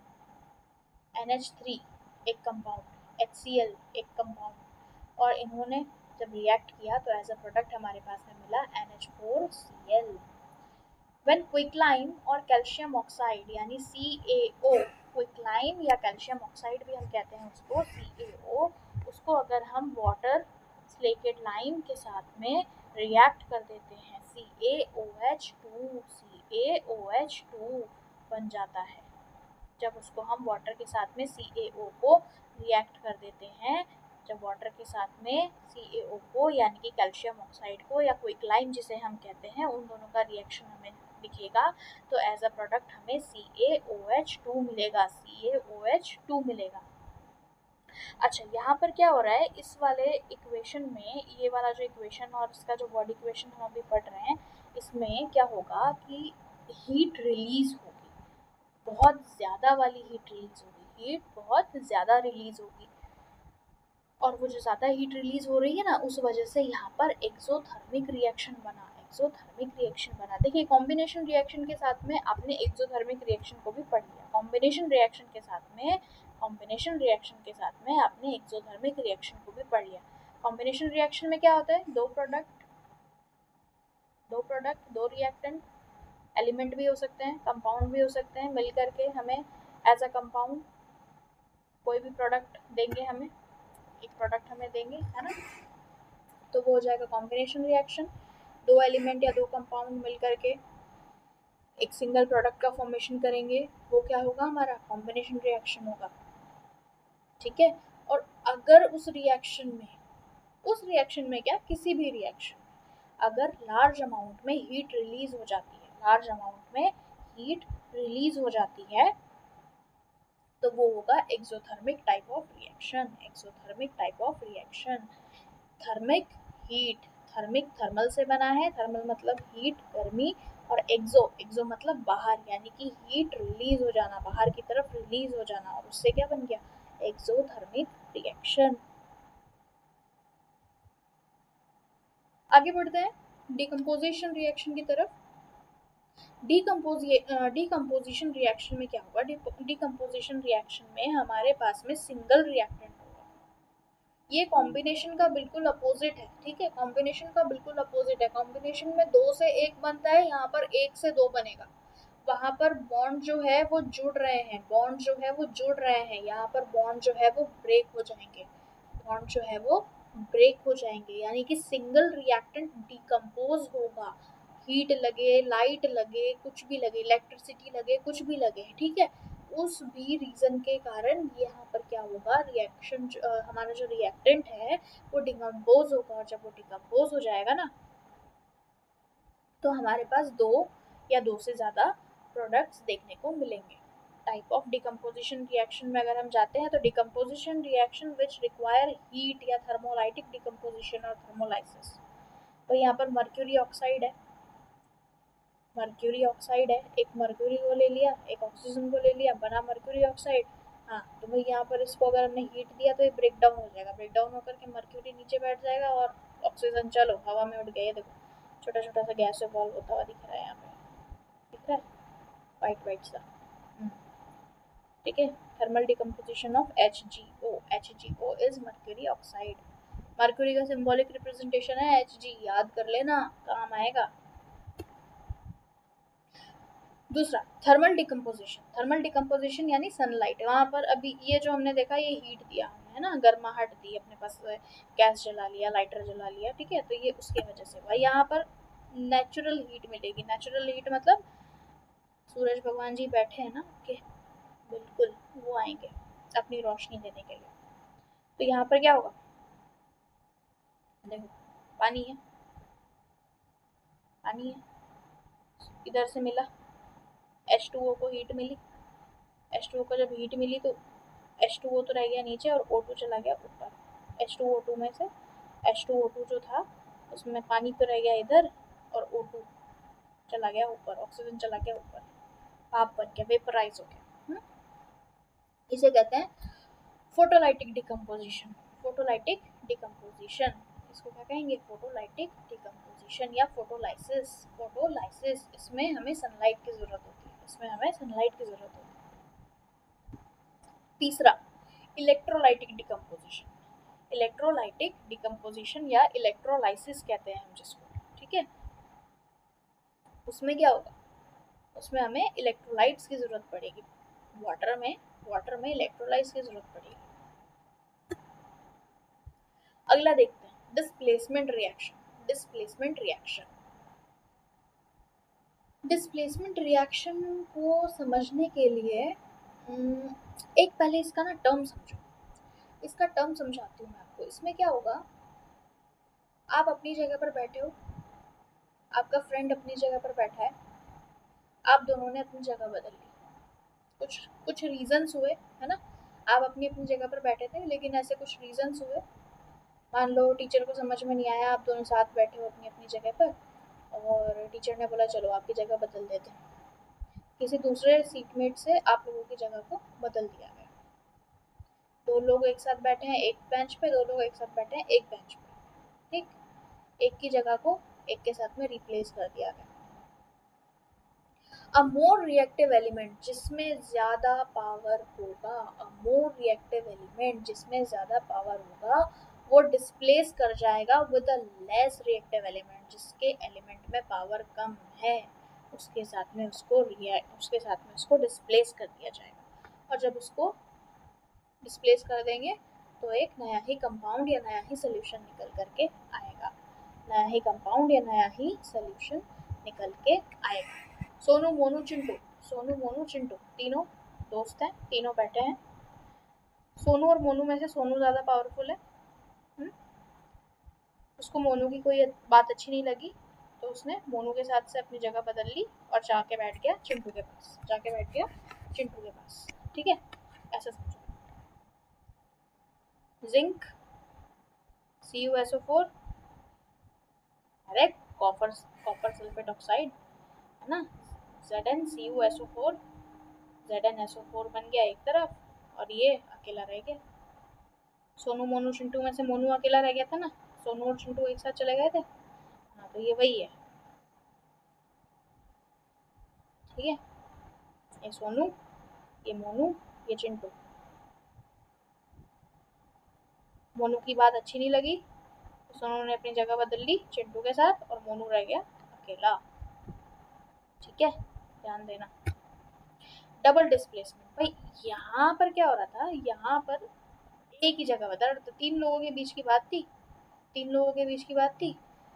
NH3 एक कंपाउंड, HCl एक कंपाउंड, और इन्होंने जब रिएक्ट किया तो एज अ प्रोडक्ट हमारे पास में मिला NH4Cl। व्हेन क्विकलाइम और कैल्शियम ऑक्साइड यानी CaO, क्विकलाइम या कैल्शियम ऑक्साइड भी हम कहते हैं उसको, CaO, उसको अगर हम वाटर स्लेकेट लाइम के साथ में रिएक्ट कर देते हैं, CaOH2 बन जाता है। जब उसको हम वाटर के साथ में CaO को रिएक्ट कर देते हैं, जब वाटर के साथ में CaO को यानी कि कैल्शियम ऑक्साइड को या क्विकलाइम जिसे हम कहते हैं, उन दोनों का रिएक्शन हमें दिखेगा तो एज अ प्रोडक्ट हमें CaOH2 मिलेगा, CaOH2 मिलेगा। अच्छा, यहाँ पर क्या हो रहा है, इस वाले इक्वेशन में, ये वाला जो इक्वेशन और इसका जो वर्ड इक्वेशन हम अभी पढ़ रहे हैं, इसमें क्या होगा कि हीट रिलीज होगी, बहुत ज़्यादा वाली हीट रिलीज होगी, हीट बहुत ज़्यादा रिलीज होगी, और वो जो ज़्यादा हीट रिलीज हो रही है ना उस वजह से यहाँ पर एक्सोथर्मिक रिएक्शन बना, एक्सोथर्मिक रिएक्शन बना। देखिए कॉम्बिनेशन रिएक्शन के साथ में आपने एक्सोथर्मिक रिएक्शन को भी पढ़ लिया, कॉम्बिनेशन रिएक्शन के साथ में, कॉम्बिनेशन रिएक्शन के साथ में आपने एक्सोथर्मिक रिएक्शन को भी पढ़ लिया। कॉम्बिनेशन रिएक्शन में क्या होता है, दो प्रोडक्ट दो रिएक्टेंट, एलिमेंट भी हो सकते हैं, कंपाउंड भी हो सकते हैं, मिल करके हमें एज अ कंपाउंड कोई भी प्रोडक्ट देंगे, हमें एक प्रोडक्ट हमें देंगे, है ना, तो वो हो जाएगा कॉम्बिनेशन रिएक्शन। दो एलिमेंट या दो कंपाउंड मिल करके एक सिंगल प्रोडक्ट का फॉर्मेशन करेंगे, वो क्या होगा, हमारा कॉम्बिनेशन रिएक्शन होगा, ठीक है। और अगर उस रिएक्शन में क्या, किसी भी रिएक्शन अगर लार्ज अमाउंट में हीट रिलीज हो जाती है, लार्ज अमाउंट में हीट रिलीज हो जाती है तो वो होगा exothermic type of reaction, exothermic type of reaction. Thermic heat, thermic thermal से बना है, थर्मल मतलब हीट गर्मी, और एक्सो मतलब बाहर, यानी कि हीट रिलीज हो जाना, बाहर की तरफ रिलीज हो जाना, और उससे क्या बन गया, एक्सोथर्मिक रिएक्शन। आगे बढ़ते हैं। डिकम्पोजिशन रिएक्शन की तरफ। डिकम्पोजिशन रिएक्शन में क्या होगा? डिकम्पोजिशन रिएक्शन में हमारे पास में सिंगल रिएक्टेंट होगा। ये कॉम्बिनेशन का बिल्कुल अपोजिट है, ठीक है, कॉम्बिनेशन का बिल्कुल अपोजिट है। कॉम्बिनेशन में 2 से 1 बनता है, यहाँ पर 1 से 2 बनेगा। वहाँ पर बॉन्ड जो है वो जुड़ रहे हैं, बॉन्ड जो है वो जुड़ रहे हैं, यहाँ पर बॉन्ड जो है वो ब्रेक हो जाएंगे, बॉन्ड जो है वो ब्रेक हो जाएंगे, यानी कि सिंगल रिएक्टेंट डिकम्पोज होगा। हीट लगे, लाइट लगे, कुछ भी लगे, इलेक्ट्रिसिटी लगे, कुछ भी लगे, ठीक है, उस भी रीजन के कारण यहाँ पर क्या होगा, रिएक्शन हमारा जो रिएक्टेंट है वो डिकम्पोज होगा। और जब वो डिकम्पोज हो जाएगा ना, तो हमारे पास 2 या 2 से ज़्यादा प्रोडक्ट्स देखने को मिलेंगे। टाइप ऑफ डिकम्पोजिशन रिएक्शन में अगर हम जाते हैं तो decomposition reaction which require heat या थर्मोलाइटिक डिकम्पोजिशन और थर्मोलाइसिस। तो यहाँ पर मर्क्यूरी ऑक्साइड है, मर्क्यूरी ऑक्साइड है, एक मर्क्यूरी को ले लिया, एक ऑक्सीजन को ले लिया, बना मर्क्यूरी ऑक्साइड। हाँ, तो भाई यहाँ पर इसको अगर हमने हीट दिया तो ये ब्रेक डाउन हो जाएगा, ब्रेक डाउन होकर के मर्क्यूरी नीचे बैठ जाएगा और ऑक्सीजन चलो हवा में उड़ गया। ये देखो छोटा छोटा सा गैस इवॉल्व होता हुआ दिख रहा है, यहाँ पे दिख रहा है वाइट वाइट सा, ठीक है। Thermal decomposition of HgO, HgO is mercury oxide. Mercury का सिंबॉलिक रिप्रेजेंटेशन है Hg, याद कर लेना, काम आएगा। दूसरा थर्मल डिकम्पोजिशन, थर्मल डिकम्पोजिशन यानी सनलाइट। वहाँ पर अभी ये जो हमने देखा, ये हीट दिया हमने, है ना, गर्माहट दी, अपने पास गैस जला लिया, लाइटर जला लिया, ठीक है, तो ये उसके वजह से हुआ। यहाँ पर नेचुरल हीट मिलेगी। नेचुरल हीट मतलब सूरज भगवान जी बैठे हैं ना, ओके, बिल्कुल वो आएंगे अपनी रोशनी देने के लिए। तो यहाँ पर क्या होगा, देखो पानी है, पानी है, इधर से मिला, H2O को हीट मिली, H2O को जब हीट मिली तो H2O तो रह गया नीचे और O2 चला गया ऊपर। H2O2 में से H2O2 जो था उसमें पानी तो रह गया इधर और O2 चला गया ऊपर, ऑक्सीजन चला गया ऊपर, भाप बन गया, वेपराइज हो गया। इसे कहते हैं फोटोलाइटिक डिकम्पोजिशन। फोटोलाइटिक डिकम्पोजिशन, इसको क्या कहेंगे, फोटोलाइटिक डिकम्पोजिशन या फोटोलाइसिस। फोटोलाइसिस, इसमें हमें सनलाइट की जरूरत होती है, इसमें हमें सनलाइट की जरूरत होती है। तीसरा इलेक्ट्रोलाइटिक डिकम्पोजिशन। इलेक्ट्रोलाइटिक डिकम्पोजिशन या इलेक्ट्रोलाइसिस कहते हैं हम जिसको, ठीक है। उसमें क्या होगा, उसमें हमें इलेक्ट्रोलाइट्स की जरूरत पड़ेगी, वाटर में इलेक्ट्रोलाइट्स की जरूरत पड़ेगी। अगला देखते हैं displacement reaction. Displacement reaction, displacement reaction को समझने के लिए एक पहले इसका ना टर्म समझो। इसका टर्म समझाती हूँ मैं आपको। इसमें क्या होगा, आप अपनी जगह पर बैठे हो, आपका फ्रेंड अपनी जगह पर बैठा है, आप दोनों ने अपनी जगह बदल ली, कुछ कुछ रीजंस हुए, है ना, आप अपनी अपनी जगह पर बैठे थे लेकिन ऐसे कुछ रीजंस हुए, मान लो टीचर को समझ में नहीं आया, आप दोनों साथ बैठे हो अपनी अपनी जगह पर और टीचर ने बोला चलो आपकी जगह बदल देते हैं, किसी दूसरे सीटमेट से आप लोगों की जगह को बदल दिया गया। दो लोग एक साथ बैठे हैं एक बेंच पे, दो लोग एक साथ बैठे हैं एक बेंच पे, ठीक, एक की जगह को एक के साथ में रिप्लेस कर दिया गया। अ मोर रिएक्टिव एलिमेंट, जिसमें ज्यादा पावर होगा, अ मोर रिएक्टिव एलिमेंट जिसमें ज्यादा पावर होगा, वो डिस्प्लेस कर जाएगा with a less reactive element, जिसके एलिमेंट में पावर कम है, उसके साथ में उसको डिस्प्लेस कर दिया जाएगा। और जब उसको डिस्प्लेस कर देंगे तो एक नया ही कंपाउंड या नया ही सोल्यूशन निकल करके आएगा, नया ही कंपाउंड या नया ही सोल्यूशन निकल के आएगा। सोनू मोनू चिंटू, सोनू मोनू चिंटू तीनों दोस्त हैं, तीनों बैठे हैं। सोनू और मोनू में से सोनू ज़्यादा पावरफुल है, उसको मोनू की कोई बात अच्छी नहीं लगी तो उसने मोनू के साथ से अपनी जगह बदल ली और जाके बैठ गया चिंटू के पास, जाके बैठ गया चिंटू के पास, ठीक है, ऐसा समझो। Zinc CuSO4, correct, copper copper sulphate oxide, है ना, ZnCuSO4, ZnSO4 बन गया एक तरफ और ये अकेला रह गया। सोनू मोनू चिंटू में से मोनू अकेला रह गया था ना, सोनू और चिंटू एक साथ चले गए थे, हाँ तो ये वही है, ठीक है। ये सोनू, ये मोनू, ये चिंटू। मोनू की बात अच्छी नहीं लगी तो सोनू ने अपनी जगह बदल ली चिंटू के साथ और मोनू रह गया अकेला, ठीक है। ध्यान देना। डबल डिस्प्लेसमेंट भाई, यहाँ पर क्या हो रहा था, यहाँ पर एक ही जगह बदल, तो तीन लोगों के बीच की बात थी, तीन लोगों के बीच की बात थी।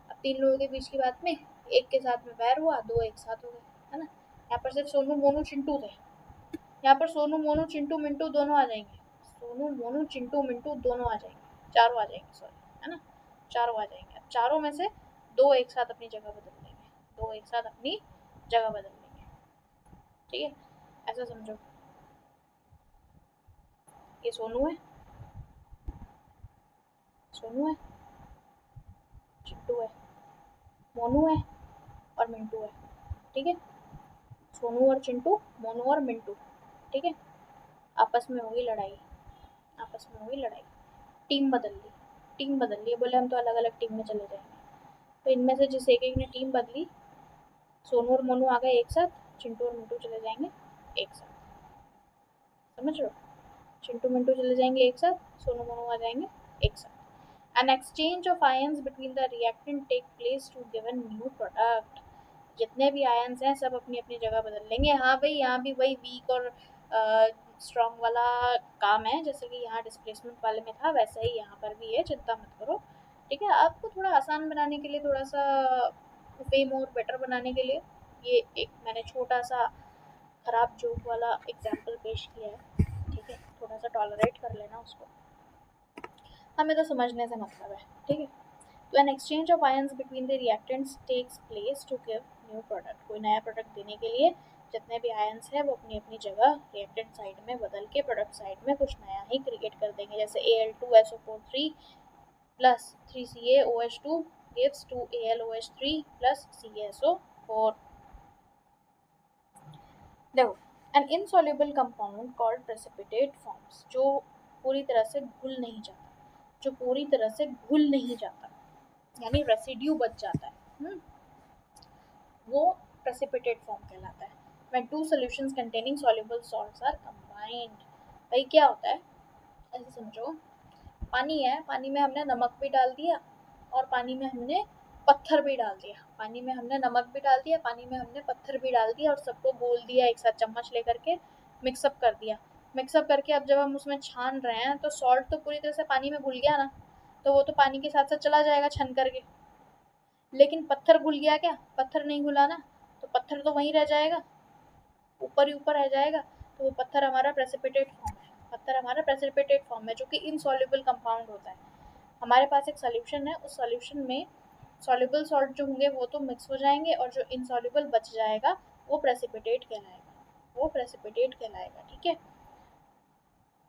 अब तीन लोगों के बीच की बात में एक के साथ में वैर हुआ, दो एक साथ हो गए, है ना। यहाँ पर सिर्फ सोनू मोनू चिंटू थे, यहाँ पर सोनू मोनू चिंटू मिंटू दोनों आ जाएंगे, सोनू मोनू चिंटू मिंटू दोनों आ जाएंगे, चारों आ जाएंगे, सॉरी, है ना। चारों आ जाएंगे। अब चारों में से दो एक साथ अपनी जगह बदल लेंगे, दो एक साथ अपनी जगह बदल लेंगे, ठीक है। ऐसा समझो, ये सोनू है, सोनू है, चिंटू है, मोनू है और मिंटू है, ठीक है। सोनू और चिंटू, मोनू और मिंटू, ठीक है। आपस में होगी लड़ाई, आपस में हुई लड़ाई, टीम बदल ली, टीम बदल ली, बोले हम तो अलग अलग टीम में चले जाएंगे। तो इनमें से जिस एक एक ने टीम बदली, सोनू और मोनू आ गए एक साथ, चिंटू और मिंटू चले जाएंगे एक साथ, समझ रहे हो। चिंटू मिंटू चले जाएंगे एक साथ, सोनू मोनू आ जाएंगे एक साथ। An exchange of ions between the reactant take place to give a new product. जितने भी आयन्स हैं सब अपनी अपनी जगह बदल लेंगे। हाँ भाई, यहाँ भी वही वीक और स्ट्रॉन्ग वाला काम है, जैसे कि यहाँ डिस्प्लेसमेंट वाले में था वैसा ही यहाँ पर भी है, चिंता मत करो, ठीक है। आपको थोड़ा आसान बनाने के लिए, थोड़ा सा वे मोर बेटर बनाने के लिए ये एक मैंने छोटा सा खराब जोक वाला एग्जाम्पल पेश किया है, ठीक है। थोड़ा सा टॉलरेट कर लेना उसको, हमें तो समझने से मतलब है, ठीक है। तो an exchange of ions between the reactants takes place to give new product. कोई नया प्रोडक्ट देने के लिए जितने भी आयंस हैं वो अपनी अपनी जगह रिएक्टेंट साइड में बदल के प्रोडक्ट साइड में कुछ नया ही क्रिएट कर देंगे। जैसे Al2SO4 3 plus 3CaOH2 gives 2AlOH3 plus CaSO4। देखो, an insoluble compound called precipitate forms, जो पूरी तरह से घुल नहीं जाता, जो पूरी तरह से घुल नहीं जाता, यानी रेसिड्यू बच जाता है, वो प्रेसिपिटेट फॉर्म कहलाता है। when two solutions containing soluble salts are combined। भाई क्या होता है, ऐसे समझो, पानी है, पानी में हमने नमक भी डाल दिया और पानी में हमने पत्थर भी डाल दिया, पानी में हमने नमक भी डाल दिया, पानी में हमने पत्थर भी डाल दिया और सबको घोल दिया एक साथ, चम्मच लेकर के मिक्सअप कर दिया। मिक्सअप करके अब जब हम उसमें छान रहे हैं तो सॉल्ट तो पूरी तरह से पानी में घुल गया ना, तो वो तो पानी के साथ साथ चला जाएगा छन करके। लेकिन पत्थर घुल गया क्या, पत्थर नहीं घुला ना, तो पत्थर तो वहीं रह जाएगा, ऊपर ही ऊपर रह जाएगा। तो वो पत्थर हमारा प्रेसिपिटेट फॉर्म है, पत्थर हमारा प्रेसिपिटेट फॉर्म है जो कि इनसॉल्युबल कंपाउंड होता है। हमारे पास एक सॉल्यूशन है, उस सॉल्यूशन में सॉल्युबल सॉल्ट जो होंगे वो तो मिक्स हो जाएंगे और जो इनसॉल्युबल बच जाएगा वो प्रेसिपिटेट कहलाएगा, वो प्रेसिपिटेट कहलाएगा, ठीक है।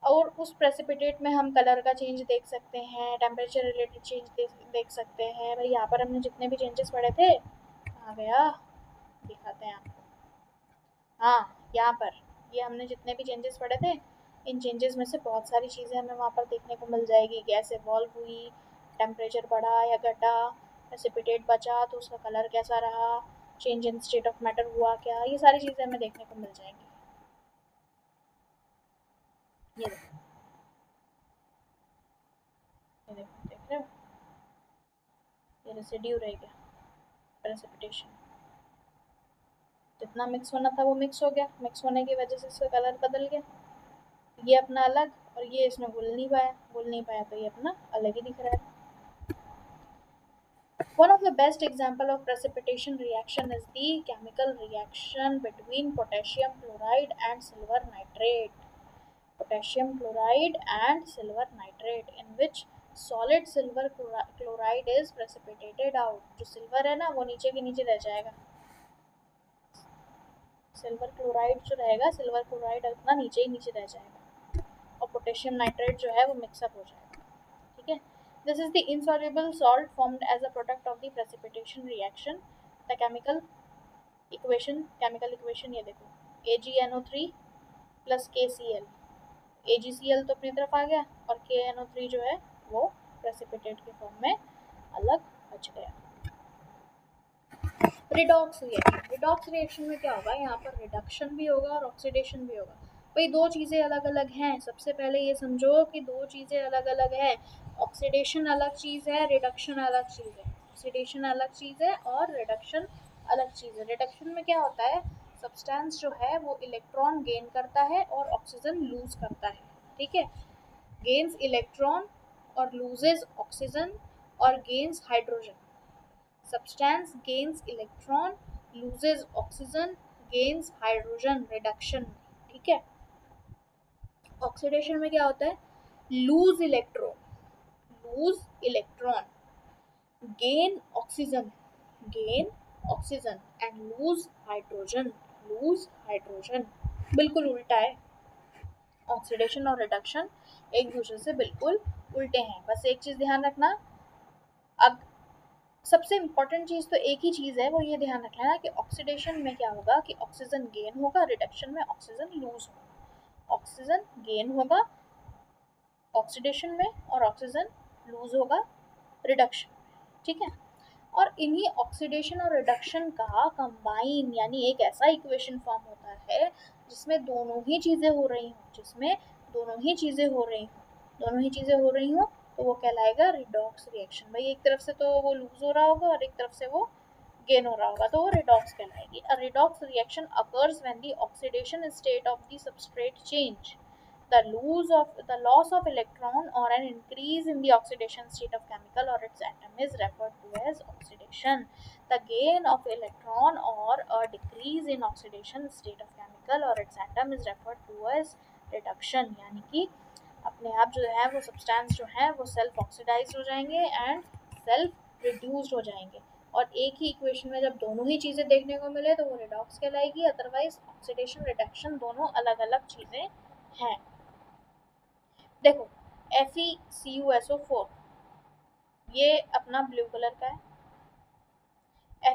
और उस प्रेसिपिटेट में हम कलर का चेंज देख सकते हैं, टेम्परेचर रिलेटेड चेंज देख सकते हैं। भाई यहाँ पर हमने जितने भी चेंजेस पढ़े थे, आ गया, दिखाते हैं आपको, हाँ यहाँ पर ये हमने जितने भी चेंजेस पढ़े थे, इन चेंजेस में से बहुत सारी चीज़ें हमें वहाँ पर देखने को मिल जाएगी। गैस एवॉल्व हुई, टेम्परेचर बढ़ा या घटा, प्रेसिपिटेट बचा तो उसका कलर कैसा रहा, change in state of matter हुआ क्या, ये सारी चीज़ें हमें देखने को मिल जाएंगी। ये देखो, ये देखो, देख रहे हो, ये रेसिड्यू रह गया, प्रेसिपिटेशन, जितना मिक्स होना था वो मिक्स हो गया, मिक्स होने की वजह से इसका कलर बदल गया, ये अपना अलग और ये इसमें घुल नहीं पाया, घुल नहीं पाया तो ये अपना अलग ही दिख रहा है। One of the best example of precipitation reaction is the chemical reaction between potassium chloride and silver nitrate. Potassium chloride and silver nitrate, in which solid silver chloride is precipitated out. जो silver है ना वो नीचे के नीचे रह जाएगा, silver chloride जो रहेगा, सिल्वर क्लोराइड अपना नीचे ही नीचे रह जाएगा और पोटेशियम नाइट्रेट जो है वो मिक्सअप हो जाएगा, ठीक है। This is the insoluble salt formed as a product of the precipitation reaction. The chemical equation ये देखो, AgNO3 plus KCl, AgCl तो अपनी तरफ आ गया और KNO3 जो है वो प्रेसिपिटेट के फॉर्म में अलग बच गया। रिडॉक्स रिएक्शन में क्या होगा, यहाँ पर रिडक्शन भी होगा और ऑक्सीडेशन भी होगा। भाई दो चीज़ें अलग अलग हैं, सबसे पहले ये समझो कि दो चीज़ें अलग अलग है। ऑक्सीडेशन अलग चीज़ है, रिडक्शन अलग चीज़ है। ऑक्सीडेशन अलग चीज़ है और रिडक्शन अलग चीज़ है। रिडक्शन में क्या होता है, सब्सटेंस जो है वो इलेक्ट्रॉन गेन करता है और ऑक्सीजन लूज करता है, ठीक है। गेन्स इलेक्ट्रॉन और लूजेस ऑक्सीजन और gains hydrogen. substance gains electron, loses oxygen, gains hydrogen reduction में, ठीक है। ऑक्सीडेशन में क्या होता है, loose electron gain oxygen and lose hydrogen, बिल्कुल उल्टा है। ऑक्सीडेशन और रिडक्शन एक दूसरे से बिल्कुल उल्टे हैं। बस एक चीज ध्यान रखना, अब सबसे इम्पॉर्टेंट चीज़ तो एक ही चीज़ है, वो ये ध्यान रखना है कि ऑक्सीडेशन में क्या होगा कि ऑक्सीजन गेन होगा, रिडक्शन में ऑक्सीजन लूज होगा। ऑक्सीजन गेन होगा ऑक्सीडेशन में और ऑक्सीजन लूज होगा रिडक्शन, ठीक है। और इन्हीं ऑक्सीडेशन और रिडक्शन का कंबाइन यानी एक ऐसा इक्वेशन फॉर्म होता है जिसमें दोनों ही चीज़ें हो रही हों, दोनों ही चीज़ें हो रही हों, तो वो कहलाएगा रिडॉक्स रिएक्शन। भाई एक तरफ से तो वो लूज हो रहा होगा और एक तरफ से वो गेन हो रहा होगा, तो वो रिडॉक्स कहलाएगी। A redox reaction occurs when the oxidation state of the substrate change, the loss of electron or an increase in the oxidation state of chemical or its atom is referred to as oxidation. The gain of electron or a decrease in oxidation state of chemical or its atom is referred to as reduction। यानी कि अपने आप जो है वो substance जो है वो सेल्फ ऑक्सीडाइज हो जाएंगे एंड सेल्फ रिड्यूस्ड हो जाएंगे। और एक ही इक्वेशन में जब दोनों ही चीज़ें देखने को मिले तो वो रिडॉक्स कहलाएगी, अदरवाइज ऑक्सीडेशन रिडक्शन दोनों अलग अलग चीज़ें हैं। देखो FeCuSO4 ये अपना ब्लू कलर का है।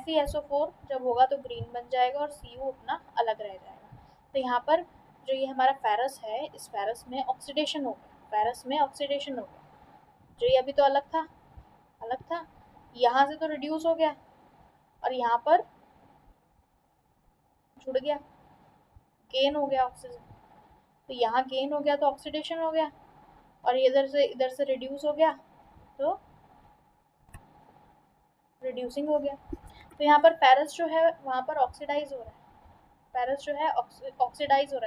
FeSO4 जब होगा तो ग्रीन बन जाएगा और Cu अपना अलग रह जाएगा। तो यहाँ पर जो ये हमारा फेरस है, इस फेरस में ऑक्सीडेशन हो गया, जो ये अभी तो अलग था, यहाँ से तो रिड्यूस हो गया और यहाँ पर जुड़ गया, गेन हो गया ऑक्सीजन। तो यहाँ गेन हो गया तो ऑक्सीडेशन हो गया और इधर से रिड्यूस हो गया तो रिड्यूसिंग हो गया। तो यहाँ पर फेरस जो है वहाँ पर ऑक्सीडाइज हो रहा है,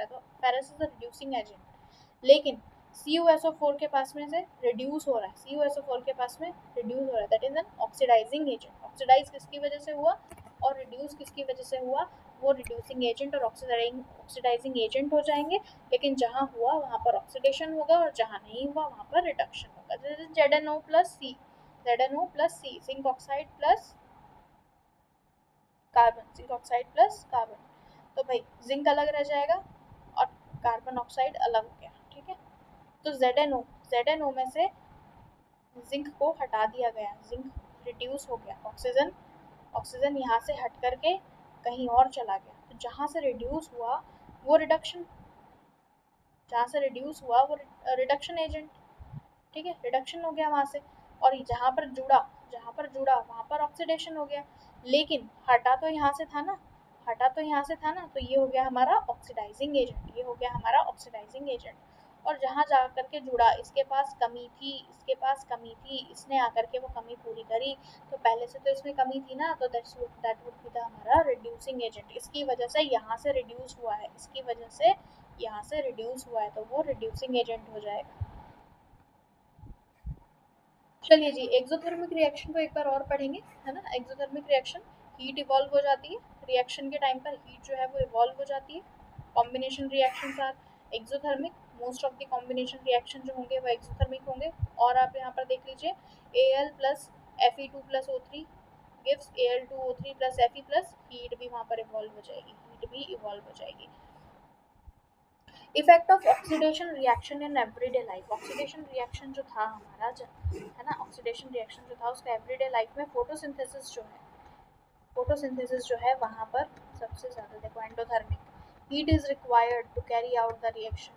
तो ferrous is a reducing agent. लेकिन CuSO4 के पास में से रिड्यूस हो रहा है, that is an oxidising agent. Oxidise किसकी वजह से हुआ और रिड्यूस किसकी वजह से हुआ, वो रिड्यूसिंग एजेंट और ऑक्सीडाइजिंग एजेंट हो जाएंगे। लेकिन जहाँ हुआ वहाँ पर ऑक्सीडेशन होगा और जहाँ नहीं हुआ वहाँ पर रिडक्शन होगा। ZnO प्लस सी, जिंक ऑक्साइड प्लस कार्बन। तो भाई जिंक अलग रह जाएगा और कार्बन ऑक्साइड अलग हो गया, ठीक है। तो ZnO में से जिंक को हटा दिया गया, जिंक रिड्यूस हो गया, ऑक्सीजन यहाँ से हट करके कहीं और चला गया। तो जहाँ से रिड्यूस हुआ वो रिडक्शन एजेंट, ठीक है, रिडक्शन हो गया वहाँ से। और जहाँ पर जुड़ा वहाँ पर ऑक्सीडेशन हो गया। लेकिन हटा तो यहाँ से था ना, तो ये हो गया हमारा ऑक्सीडाइजिंग एजेंट। और जहाँ जा करके जुड़ा, इसके पास कमी थी, इसने आकर के वो कमी पूरी करी। तो पहले से तो इसमें कमी थी ना, तो दैट वुड बी द हमारा रिड्यूसिंग एजेंट। इसकी वजह से यहाँ से रिड्यूस हुआ है, तो वो रिड्यूसिंग एजेंट हो जाएगा। चलिए जी, एक्सोथर्मिक रिएक्शन को एक बार और पढ़ेंगे, है ना। एक्सोथर्मिक रिएक्शन, हीट इवॉल्व हो जाती है, रिएक्शन के टाइम पर हीट जो है वो इवॉल्व हो जाती है। Combination reactions are exothermic, most of the combination reaction जो होंगे वो एक्सोथर्मिक होंगे। और आप यहाँ पर देख लीजिए Al plus Fe2 plus O3 gives Al2O3 plus Fe plus heat भी वहाँ पर इवॉल्व हो जाएगी। Effect of oxidation reaction in everyday life. Oxidation reaction जो था हमारा, है ना, उसका एवरीडे लाइफ में फोटोसिंथेसिस जो है वहाँ पर सबसे ज़्यादा, देखो endothermic, heat is required to carry out the reaction,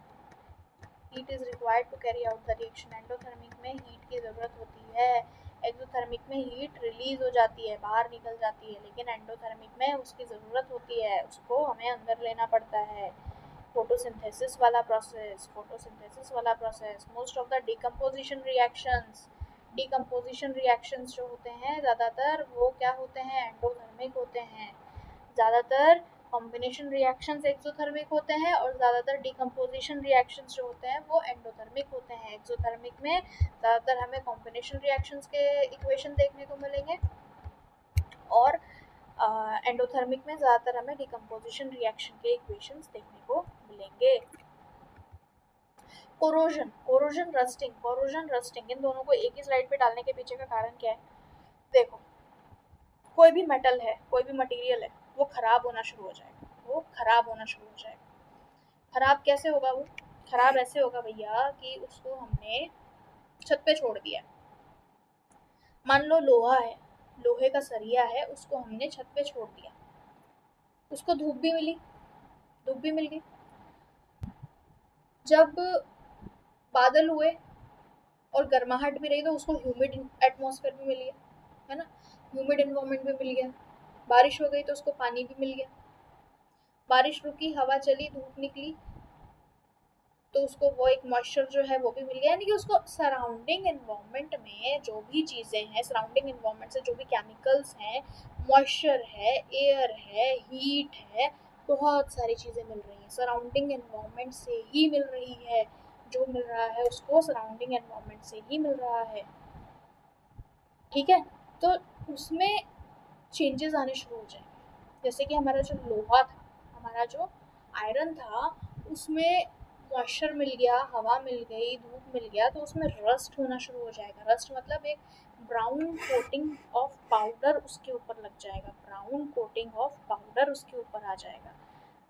endothermic में हीट की ज़रूरत होती है एक्सोथर्मिक में हीट रिलीज हो जाती है, बाहर निकल जाती है, लेकिन एंडोथर्मिक में उसकी ज़रूरत होती है, उसको हमें अंदर लेना पड़ता है। फोटोसिंथेसिस वाला process, most of the decomposition reactions जो होते हैं ज़्यादातर वो क्या होते हैं, एंडोथर्मिक होते हैं। ज़्यादातर कॉम्बिनेशन रिएक्शंस एक्सोथर्मिक होते हैं और ज़्यादातर डिकम्पोजिशन रिएक्शंस जो होते हैं वो एंडोथर्मिक होते हैं। एक्सोथर्मिक में ज़्यादातर हमें कॉम्बिनेशन रिएक्शंस के इक्वेशन देखने को मिलेंगे और एंडोथर्मिक में ज़्यादातर हमें डिकम्पोजिशन रिएक्शन के इक्वेशंस देखने को मिलेंगे। कोरोजन रस्टिंग इन दोनों को एक ही स्लाइड पे डालने के पीछे का कारण क्या है? देखो, कोई भी मेटल है, कोई भी मटेरियल है, वो खराब होना शुरू हो जाएगा। खराब कैसे होगा? वो खराब ऐसे होगा भैया कि उसको हमने छत पे छोड़ दिया। मान लो लोहा है, लोहे का सरिया है, उसको हमने छत पे छोड़ दिया, उसको धूप भी मिल गई। जब बादल हुए और गर्माहट भी रही तो उसको ह्यूमिड एटमॉस्फेयर भी मिल गया, है ना, ह्यूमिड एनवायरनमेंट भी मिल गया। बारिश हो गई तो उसको पानी भी मिल गया। बारिश रुकी, हवा चली, धूप निकली तो उसको वो एक मॉइस्चर जो है वो भी मिल गया। यानी कि उसको सराउंडिंग एनवायरनमेंट में जो भी चीज़ें हैं, सराउंडिंग एनवायरनमेंट से जो भी केमिकल्स हैं, मॉइस्चर है, एयर है, हीट है, बहुत सारी चीज़ें मिल रही हैं, सराउंडिंग एनवायरनमेंट से ही मिल रही है। जो मिल रहा है उसको सराउंडिंग एनवायरनमेंट से ही मिल रहा है, ठीक है। तो उसमें चेंजेस आने शुरू हो जाएंगे। जैसे कि हमारा जो लोहा था, हमारा जो आयरन था, उसमें मॉइस्चर मिल गया, हवा मिल गई, धूप मिल गया, तो उसमें रस्ट होना शुरू हो जाएगा। रस्ट मतलब एक ब्राउन कोटिंग ऑफ पाउडर उसके ऊपर लग जाएगा, आ जाएगा।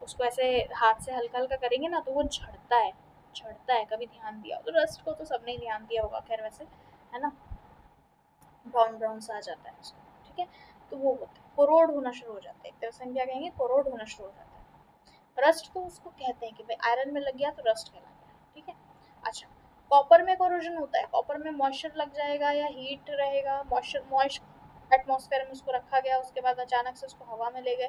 उसको ऐसे हाथ से हल्का हल्का करेंगे ना तो वो झड़ता है। कभी ध्यान दिया हो तो? रस्ट को तो सबने ध्यान दिया होगा, खैर वैसे, है ना, ब्राउन सा आ जाता है उसको, ठीक है। तो वो होता है, कोरोड होना शुरू हो जाता है, एक तरह से हम क्या कहेंगे, कोरोड होना शुरू हो जाता है। रस्ट तो उसको कहते हैं कि भाई आयरन में लग गया तो रस्ट कहला गया, ठीक है। अच्छा, कॉपर में कोरोजन होता है, कॉपर में मॉइस्चर लग जाएगा या हीट रहेगा, मॉइस्ट एटमॉस्फेयर में उसको रखा गया, उसके बाद अचानक से उसको हवा में ले गए,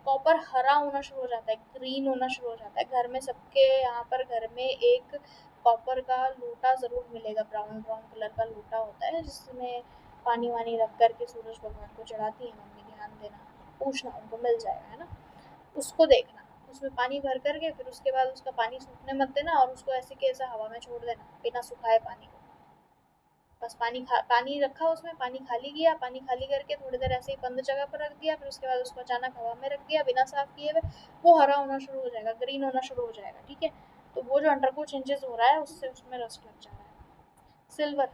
कॉपर हरा होना शुरू हो जाता है, ग्रीन होना शुरू हो जाता है। घर में सबके यहाँ पर घर में एक कॉपर का लोटा ज़रूर मिलेगा, ब्राउन कलर का लोटा होता है जिसमें पानी वानी रख कर के सूरज भगवान को चढ़ाती है मम्मी, ध्यान देना, पूछना, उनको मिल जाएगा, है ना। उसको देखना, उसमें पानी भर करके फिर उसके बाद उसका पानी सूखने मत देना और उसको ऐसे के ऐसा हवा में छोड़ देना बिना सुखाए पानी को। बस पानी रखा, उसमें पानी खाली किया, पानी खाली करके थोड़ी देर ऐसे ही बंद जगह पर रख दिया, फिर उसके बाद उसको अचानक हवा में रख दिया बिना साफ किए हुए, वो हरा होना शुरू हो जाएगा, ग्रीन होना शुरू हो जाएगा, ठीक है। तो वो जो अंडरगो चेंजेस हो रहा है उससे उसमें रस्ट लग जा रहा है। सिल्वर,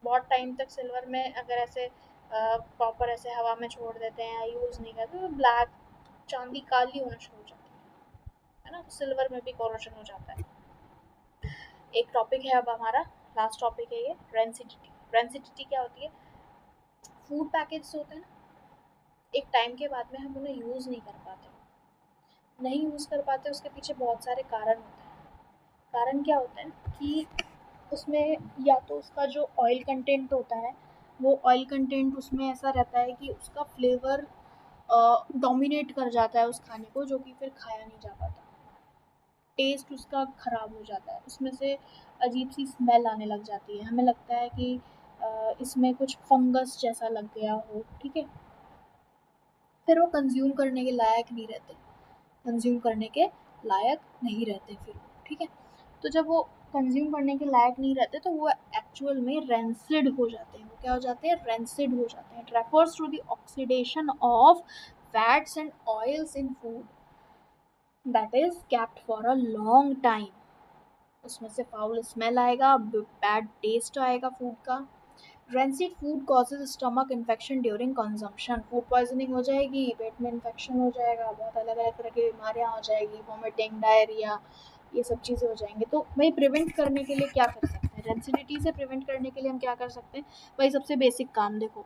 बहुत टाइम तक सिल्वर में अगर ऐसे कॉपर ऐसे हवा में छोड़ देते हैं, यूज़ नहीं करते, तो ब्लैक, चांदी काली होना शुरू हो जाती है ना। तो सिल्वर में भी कोरोजन हो जाता है। एक टॉपिक है अब हमारा, लास्ट टॉपिक है ये, रेंसिडिटी क्या होती है? फूड पैकेज होते हैं ना, एक टाइम के बाद में हम उन्हें यूज़ नहीं कर पाते, उसके पीछे बहुत सारे कारण होते हैं। कारण क्या होते हैं कि उसमें या तो उसका जो ऑयल कंटेंट होता है, वो ऑयल कंटेंट उसमें ऐसा रहता है कि उसका फ्लेवर डोमिनेट कर जाता है उस खाने को, जो कि फिर खाया नहीं जा पाता, टेस्ट उसका ख़राब हो जाता है, उसमें से अजीब सी स्मेल आने लग जाती है, हमें लगता है कि इसमें कुछ फंगस जैसा लग गया हो, ठीक है। फिर वो कंज्यूम करने के लायक नहीं रहते फिर, ठीक है। तो जब वो कंज्यूम करने के लायक नहीं रहते तो वो एक्चुअल में रेंसिड हो जाते हैं। वो क्या हो जाते हैं? रेंसिड हो जाते हैं। It refers to the oxidation of fats and oils in food that is kept for a long time. उसमें से फाउल स्मेल आएगा, बैड टेस्ट आएगा फूड का। Rancid food causes stomach infection during consumption, food poisoning हो जाएगी, पेट में infection हो जाएगा, बहुत अलग अलग तरह की बीमारियाँ हो जाएगी, वॉमिटिंग, डायरिया, ये सब चीज़ें हो जाएंगी। तो भाई प्रिवेंट करने के लिए क्या कर सकते हैं? रेंसिडिटी से प्रिवेंट करने के लिए हम क्या कर सकते हैं? भाई सबसे बेसिक काम देखो,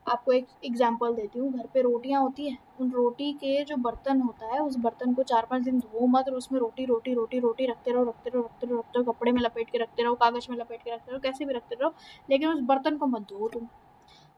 आपको एक एग्जांपल देती हूँ, घर पे रोटियां होती हैं, उन रोटी के जो बर्तन होता है उस बर्तन को 4-5 दिन धो मत और उसमें रोटी रोटी रोटी रोटी रखते रहो रखते रहो रखते रहो रखते रहो, कपड़े में लपेट के रखते रहो, कागज में लपेट के रखते रहो, कैसे भी रखते रहो, लेकिन उस बर्तन को मत धो तुम।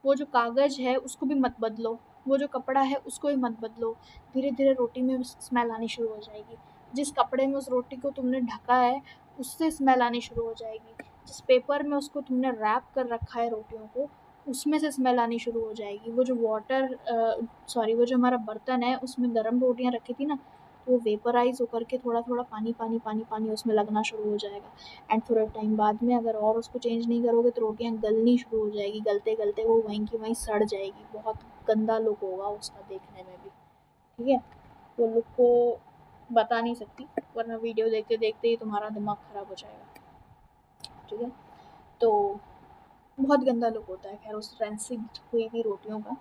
वो जो कागज है उसको भी मत बदलो, वो जो कपड़ा है उसको भी मत बदलो। धीरे धीरे रोटी में स्मेल आनी शुरू हो जाएगी। जिस कपड़े में उस रोटी को तुमने ढका है उससे स्मेल आनी शुरू हो जाएगी। जिस पेपर में उसको तुमने रैप कर रखा है रोटियों को, उसमें से स्मेल आनी शुरू हो जाएगी। वो जो वो जो हमारा बर्तन है उसमें गर्म रोटियां रखी थी ना, तो वो वेपराइज होकर के थोड़ा थोड़ा पानी पानी पानी पानी उसमें लगना शुरू हो जाएगा। एंड थोड़ा टाइम बाद में अगर और उसको चेंज नहीं करोगे तो रोटियां गलनी शुरू हो जाएगी, गलते गलते वो वहीं की वहीं सड़ जाएगी। बहुत गंदा लुक होगा उसका देखने में भी। ठीक है, वो लुक को बता नहीं सकती, वरना वीडियो देखते देखते ही तुम्हारा दिमाग खराब हो जाएगा। ठीक है, तो बहुत गंदा लुक होता है खैर उस रेंसिड हुई हुई रोटियों का।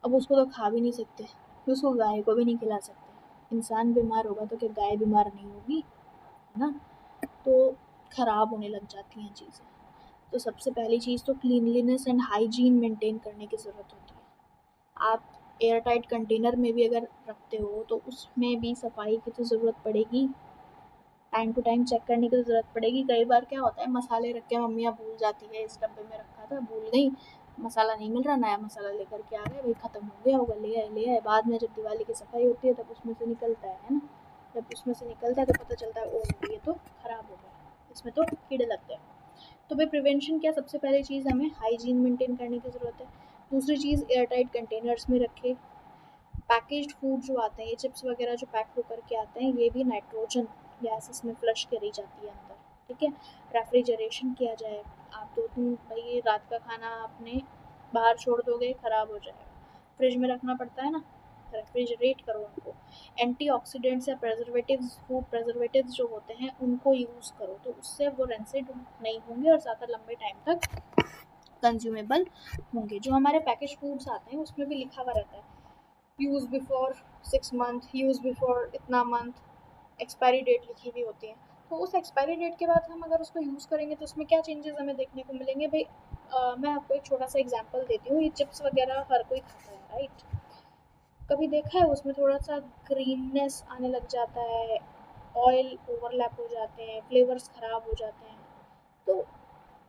अब उसको तो खा भी नहीं सकते, उसको गाय को भी नहीं खिला सकते। इंसान बीमार होगा तो क्या गाय बीमार नहीं होगी, है ना? तो खराब होने लग जाती हैं चीज़ें। तो सबसे पहली चीज़ तो क्लीनलीनेस एंड हाइजीन मेंटेन करने की ज़रूरत होती है। आप एयर टाइट कंटेनर में भी अगर रखते हो तो उसमें भी सफाई की तो ज़रूरत पड़ेगी, टाइम टू टाइम चेक करने की ज़रूरत पड़ेगी। कई बार क्या होता है, मसाले रख के मम्मियाँ भूल जाती है, इस डब्बे में रखा था भूल गई, मसाला नहीं मिल रहा, नया मसाला लेकर के आ गए, भाई ख़त्म हो गया होगा, ले आए। बाद में जब दिवाली की सफाई होती है तब उसमें से निकलता है ना? जब उसमें से निकलता है तो पता चलता है ओह ये तो ख़राब हो गया, इसमें तो कीड़े लग गए। तो भाई प्रिवेंशन क्या, सबसे पहली चीज़ हमें हाइजीन मेंटेन करने की ज़रूरत है। दूसरी चीज़ एयर टाइट कंटेनर्स में रखें। पैकेज्ड फूड जो आते हैं, ये चिप्स वगैरह जो पैक होकर के आते हैं, ये भी नाइट्रोजन गैस इसमें फ्लश करी जाती है अंदर। ठीक है, रेफ्रिजरेशन किया जाए। आप 2 दिन भाई रात का खाना आपने बाहर छोड़ दोगे ख़राब हो जाएगा, फ्रिज में रखना पड़ता है ना, रेफ्रिजरेट करो उनको। एंटीऑक्सीडेंट्स या प्रेजर्वेटिव्स, फूड प्रेजर्वेटिव्स जो होते हैं उनको यूज़ करो, तो उससे वो रेंसिड नहीं होंगे और ज़्यादा लंबे टाइम तक कंज्यूमेबल होंगे। जो हमारे पैकेज फूड्स आते हैं उसमें भी लिखा हुआ रहता है use before 6 month, use before इतना मंथ, एक्सपायरी डेट लिखी हुई होती है। तो उस एक्सपायरी डेट के बाद हम अगर उसको यूज़ करेंगे तो उसमें क्या चेंजेस हमें देखने को मिलेंगे भाई। मैं आपको एक छोटा सा एग्जांपल देती हूँ। ये चिप्स वगैरह हर कोई खाता है, राइट? कभी देखा है उसमें थोड़ा सा ग्रीननेस आने लग जाता है, ऑयल ओवरलैप हो जाते हैं, फ्लेवर्स ख़राब हो जाते हैं। तो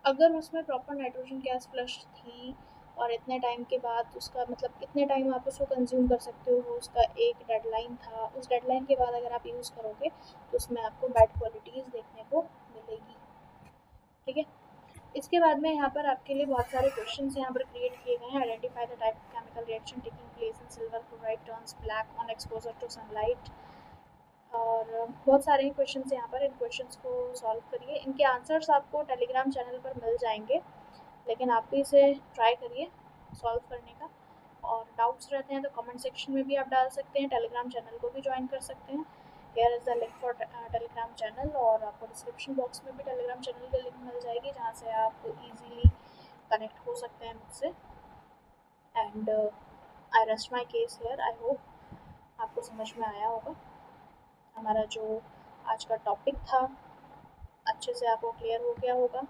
अगर उसमें प्रॉपर नाइट्रोजन गैस फ्लश थी और इतने टाइम के बाद उसका मतलब कितने टाइम आप उसको कंज्यूम कर सकते हो, वो उसका एक डेडलाइन था, उस डेडलाइन के बाद अगर आप यूज़ करोगे तो उसमें आपको बैड क्वालिटीज़ देखने को मिलेगी। ठीक है, इसके बाद में यहाँ पर आपके लिए बहुत सारे क्वेश्चन यहाँ पर क्रिएट किए गए हैं। Identify the type of chemical reaction taking place in silver chloride turns black on exposure to sunlight. और बहुत सारे क्वेश्चन यहाँ पर, इन क्वेश्चन को सॉल्व करिए। इनके आंसर्स आपको टेलीग्राम चैनल पर मिल जाएंगे, लेकिन आप भी इसे ट्राई करिए सॉल्व करने का। और डाउट्स रहते हैं तो कमेंट सेक्शन में भी आप डाल सकते हैं, टेलीग्राम चैनल को भी ज्वाइन कर सकते हैं। Here is the link for Telegram channel, और आपको डिस्क्रिप्शन बॉक्स में भी टेलीग्राम चैनल की लिंक मिल जाएगी जहाँ से आप इजीली कनेक्ट हो सकते हैं मुझसे। And I rest my case hair. I hope आपको समझ में आया होगा, हमारा जो आज का टॉपिक था अच्छे से आपको क्लियर हो गया होगा।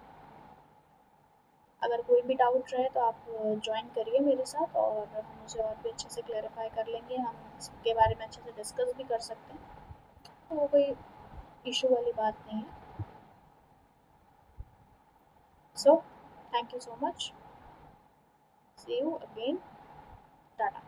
अगर कोई भी डाउट रहे तो आप ज्वाइन करिए मेरे साथ और हम उसे और भी अच्छे से क्लैरिफाई कर लेंगे, हम इसके बारे में अच्छे से डिस्कस भी कर सकते हैं, तो वो कोई इशू वाली बात नहीं है। So thank you so much, see you again, Tata.